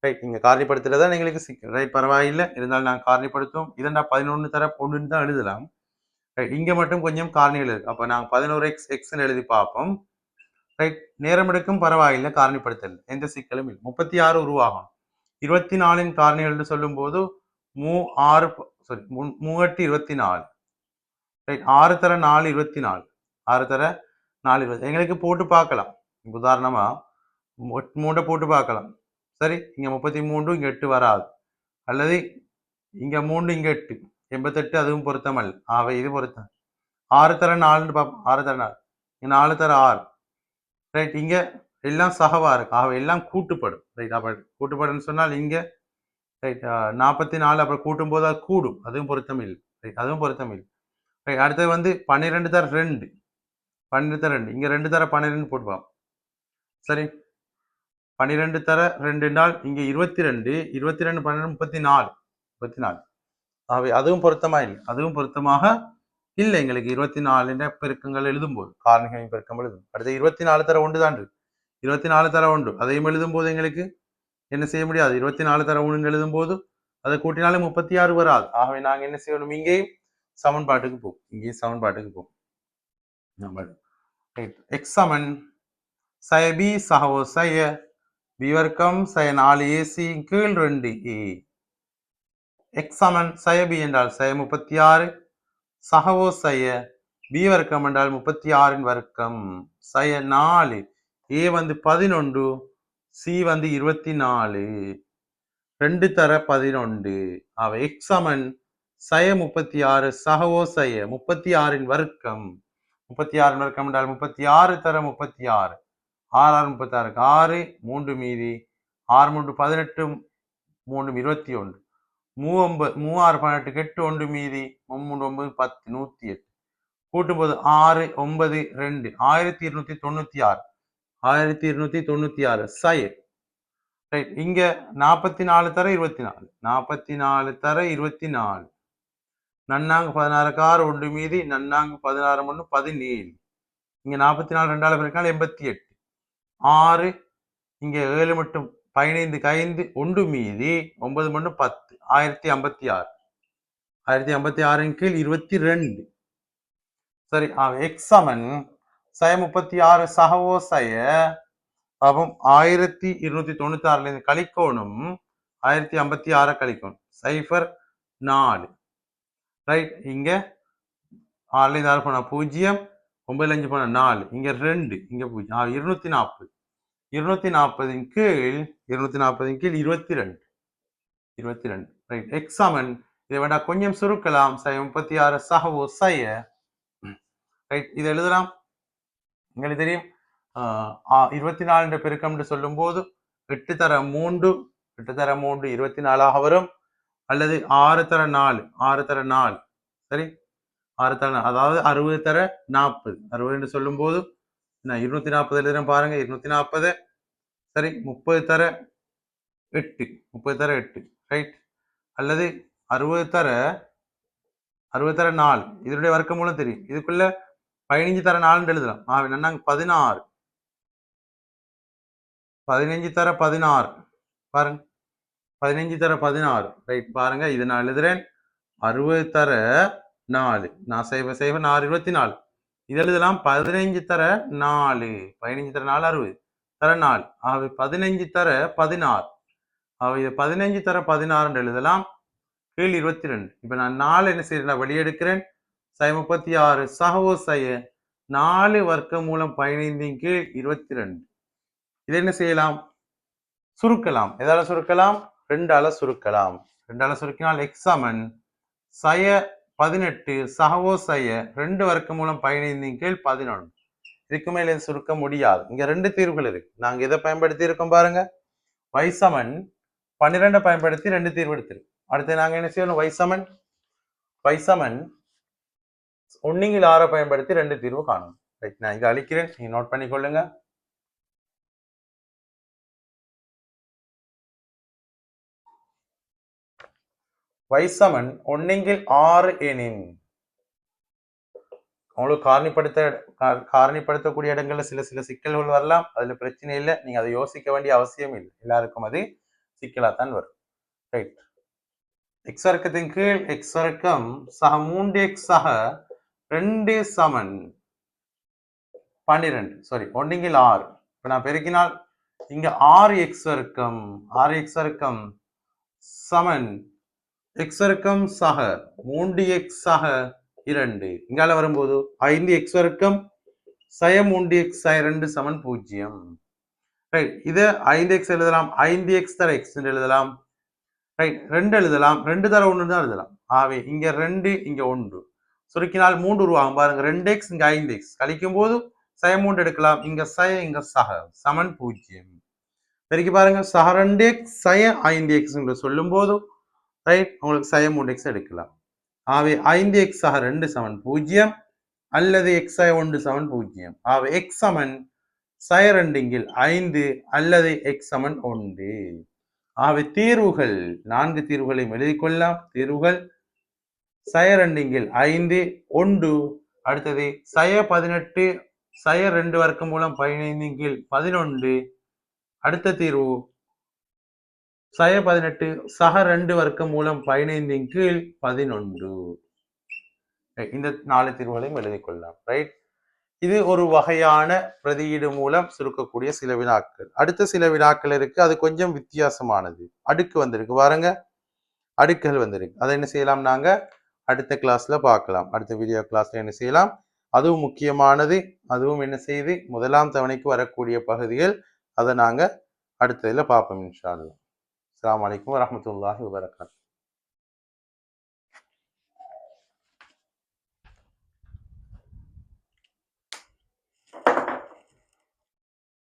ரைட்? நீங்க காரணிப்படுத்துறதா எங்களுக்கு சிக்கல், ரைட்? பரவாயில்லை, இருந்தாலும் நான் காரணிப்படுத்தும். இதெண்டா 11 தர 1 தான் எழுதலாம், ரைட்? இங்க மட்டும் கொஞ்சம் காரணிகள் இருக்கு. அப்ப நாங்க 11x x எழுதி பார்ப்போம், ரைட்? நேரம் எடுக்கும், பரவாயில்லை, காரணிப்படுத்தல் எந்த சிக்கலும் இல்லை. 36 உருவாகும். 24 காரணிகள் சொல்லும் போது 3 24, ரைட்? 6 தர 4 24, 6 தர 4 20. எங்களுக்கு போட்டு பார்க்கலாம். உதாரணமா 3 போட்டு பார்க்கலாம். சரி, இங்க 33, இங்க 8 வராது, அல்லது இங்க 3 இங்க 8 88, அதுவும் பொருத்தமல்ல. ஆகவே இது பொருத்தம். 6 தர 4 பார்ப்போம், 6 தர 4, இங்க 4 தர 6, ரைட்? இங்க எல்லாம் சகவா இருக்கு, ஆகவே எல்லாம் கூட்டுப்படும், ரைட்? அப்ப கூட்டுப்படும் சொன்னால் இங்க, ரைட், 44 அப்புறம் கூட்டும் போது அது கூடும், அதுவும் பொருத்தம் இல்லை, ரைட்? அதுவும் பொருத்தம் இல்லை, ரைட்? அடுத்தது வந்து 12 தர 2, 12 தர 2, இங்க 2 தர 12 போட்டுப்பாங்க. சரி, 12 தர 2 நாள் இங்க 22, 22 12 34, 34. ஆகவே அதுவும் பொருத்தமா இல்லை, அதுவும் பொருத்தமாக இல்லை. எங்களுக்கு 24 பெருக்கங்கள் எழுதும் போது, காரணிகளின் பெருக்கம் எழுதும். அடுத்து 24 தர 1 தான் இருக்கு, 24 தர 1 அதையும் எழுதும் போது எங்களுக்கு என்ன செய்ய முடியாது. 24 தர 1 எழுதும் போது அதை கூட்டினாலும் 36 வராது. ஆகவே நாங்க என்ன செய்யணும், இங்கேயும் சமன்பாட்டுக்கு போகும், இங்கேயும் சமன்பாட்டுக்கு போகும். x சமன் சய b சகவோ சய b வர்க்கம் சய 4ac கீழ் 2a. x சமன் சய b என்றால் சய 36, சகவோ சய b வர்க்கம் என்றால் 36 வர்க்கம் சய 4, a வந்து 11, c வந்து 24, 2 தர 11. அவ x சமன் சய 36 சகவோ சய 36 வர்க்கம் 36 வர்க்கம் என்றால் 36 தர 36, 6 6 36, 6 3 மீதி 6 3 18, 3 21, 3 6 18, 8 1 மீதி 3 9 10, 108. கூட்டும்போது 6 9 2, 1296, 1296 சை. ரைட், இங்க 44 தர 24, 44 தர 24, நன்னாங்க 16 6 1 மீதி நன்னாங்க 16 1 17, இங்க 44 2ஆல பெருக்கினால் 88, 6 இங்க 7 மட்டும் 15 5 1 மீதி 9 1 10, 1056, 1056 கீழ் 22. சரி, எக்ஸ் சமன் சய 36 சகவோ சய. அப்போ 1296 கழிக்கணும், 1056 கழிக்கணும், 0 4. ரைட், இங்க 6 6 போனா 0, 9 5 போனா 4, இங்க 2, இங்க 0, 240, 240 கீழ் 240 கீழ் 22, 22. ரைட், எக்ஸ் சமன் இதை வேண்டாம் கொஞ்சம் சுருக்கலாம், சய 36 சகவோ சய. ரைட், இதை எழுதலாம். உங்களுக்கு தெரியும் 24 பெருக்கம் என்று சொல்லும் போது 8 தர 3, 8 தர 3 24 வரும், அல்லது 6 தர 4, 6 தர 4. சரி, 6 தர 4, அதாவது 60 தர 40, 60 என்று சொல்லும் போது 240 எழுதுறேன் பாருங்க, 240. சரி, 30 தர 8, 30 தர 8. ரைட், அல்லது 60 தர 4, இதனுடைய வர்க்க மூலம் தெரியும், இதுக்குள்ள 15 தர 4 எழுதலாம். என்னங்க 16, 15 தர 16 பாருங்க, 15 தர 16. ரைட், பாருங்க, இது நான் எழுதுறேன் 60 தர 4, நான் செய்வ 4 24, இது எழுதலாம் 15 தர 4, 15 தர 4 60 தர 4, ஆகவே 15 தர 16, ஆகவே 15 தர 16 எழுதலாம், கீழ் 22. இப்ப நான் 4 என்ன செய்யறேன், வெளியெடுக்கிறேன், சய 36 சகவோ சய 4 வர்க்க மூலம் 15 கீழ் 22. இதை என்ன செய்யலாம், சுருக்கலாம். எதால சுருக்கலாம், 2ஆல சுருக்கலாம். 2ஆல சுருக்கினால் எக்ஸ் சமன் சய 18 சகவோ சய 2 வர்க்க மூலம் 15 கீழ் 11. இதுக்கு மேல சுருக்க முடியாது. இங்க 2 தீர்வுகள் இருக்கு. நாங்க எதை பயன்படுத்தி இருக்கோம் பாருங்க, y சமன் 12 பயன்படுத்தி 2 தீர்வு எடுத்திருக்கு. அடுத்து நாங்க என்ன செய்யணும், y சமன் 1/6 பயன்படுத்தி 2 தீர்வு காணும். ரைட், நான் இங்க அழிக்கிறேன், நீங்க நோட் பண்ணிக்கொள்ளுங்க. y சமன் 1/6 எனின், உங்களுக்கு காரணிப்படுத்தக்கூடிய இடங்கள்ல சில சிக்கல்கள் வரலாம், அதுல பிரச்சனை இல்லை, நீங்க அதை யோசிக்க வேண்டிய அவசியம் இல்லை, எல்லாருக்கும் அது சிக்கலாத்தான் வரும். ரைட், எக்ஸ் வர்க்கத்தின் கீழ் எக்ஸ் வர்க்கம் சக 3x சக 2 சமன் 12, சாரி 1/6. இப்ப நான் பெருக்கினால் இங்க 6x வர்க்கம் சமன் எக்ஸ் வர்க்கம் சக 3x சக 2, இங்கால வரும்போது 5x வர்க்கம் சய 3x சய 2 சமன் 0. ரைட், இது 5x எழுதலாம், 5x தர x என்று எழுதலாம். ரைட், 2 எழுதலாம், 2 தர 1 தான் எழுதலாம். ஆகவே இங்க 2 இங்க 1 சுருக்கினால் 3 உருவாகும் பாருங்க, 2x இங்க 5x கழிக்கும் போது சய 3 எடுக்கலாம், இங்க சய இங்க சக சமன் 0. பெருக்கி பாருங்க, சக 2x சய 5x என்று சொல்லும் போது ரைட் உங்களுக்கு சய 3x எடுக்கலாம். ஆகவே 5x சக 2 சமன் 0, அல்லது x சய 1 சமன் 0. ஆகவே x சமன் சய 2 இங்கில் 5 அல்லது x சமன் 1. ஆகவே தீர்வுகள் 4 தீர்வுகளையும் எழுதிக் கொள்ளலாம். தீர்வுகள் சய 2 இங்கில் 5 1, அடுத்தது சய 18 சய 2 வர்க்கம் மூலம் 15 கீழ் 11, அடுத்த தீர்வு சய 18 சக 2 வர்க்கம் மூலம் 15 கீழ் 11. இந்த 4 தீர்வுகளையும் எழுதிக் கொள்ளலாம். ரைட், இது ஒரு வகையான பிரதியீடு மூலம் சுருக்கக்கூடிய சில வினாக்கள். அடுத்த சில வினாக்கள் இருக்கு, அது கொஞ்சம் வித்தியாசமானது. அடுக்கு வந்திருக்கு பாருங்க, அடுக்குகள் வந்திருக்கு. அதை என்ன செய்யலாம், நாங்க அடுத்த கிளாஸ்ல பார்க்கலாம். அடுத்த வீடியோ கிளாஸ்ல என்ன செய்யலாம், அதுவும் முக்கியமானது, அதுவும் என்ன செய்து முதலாம் தவணைக்கு வரக்கூடிய பகுதிகள், அதை நாங்க அடுத்ததுல பார்ப்போம் இன்ஷா அல்லாஹ். அஸ்ஸலாமு அலைக்கும் வரஹ்மத்துல்லாஹி வபரகாத்துஹு.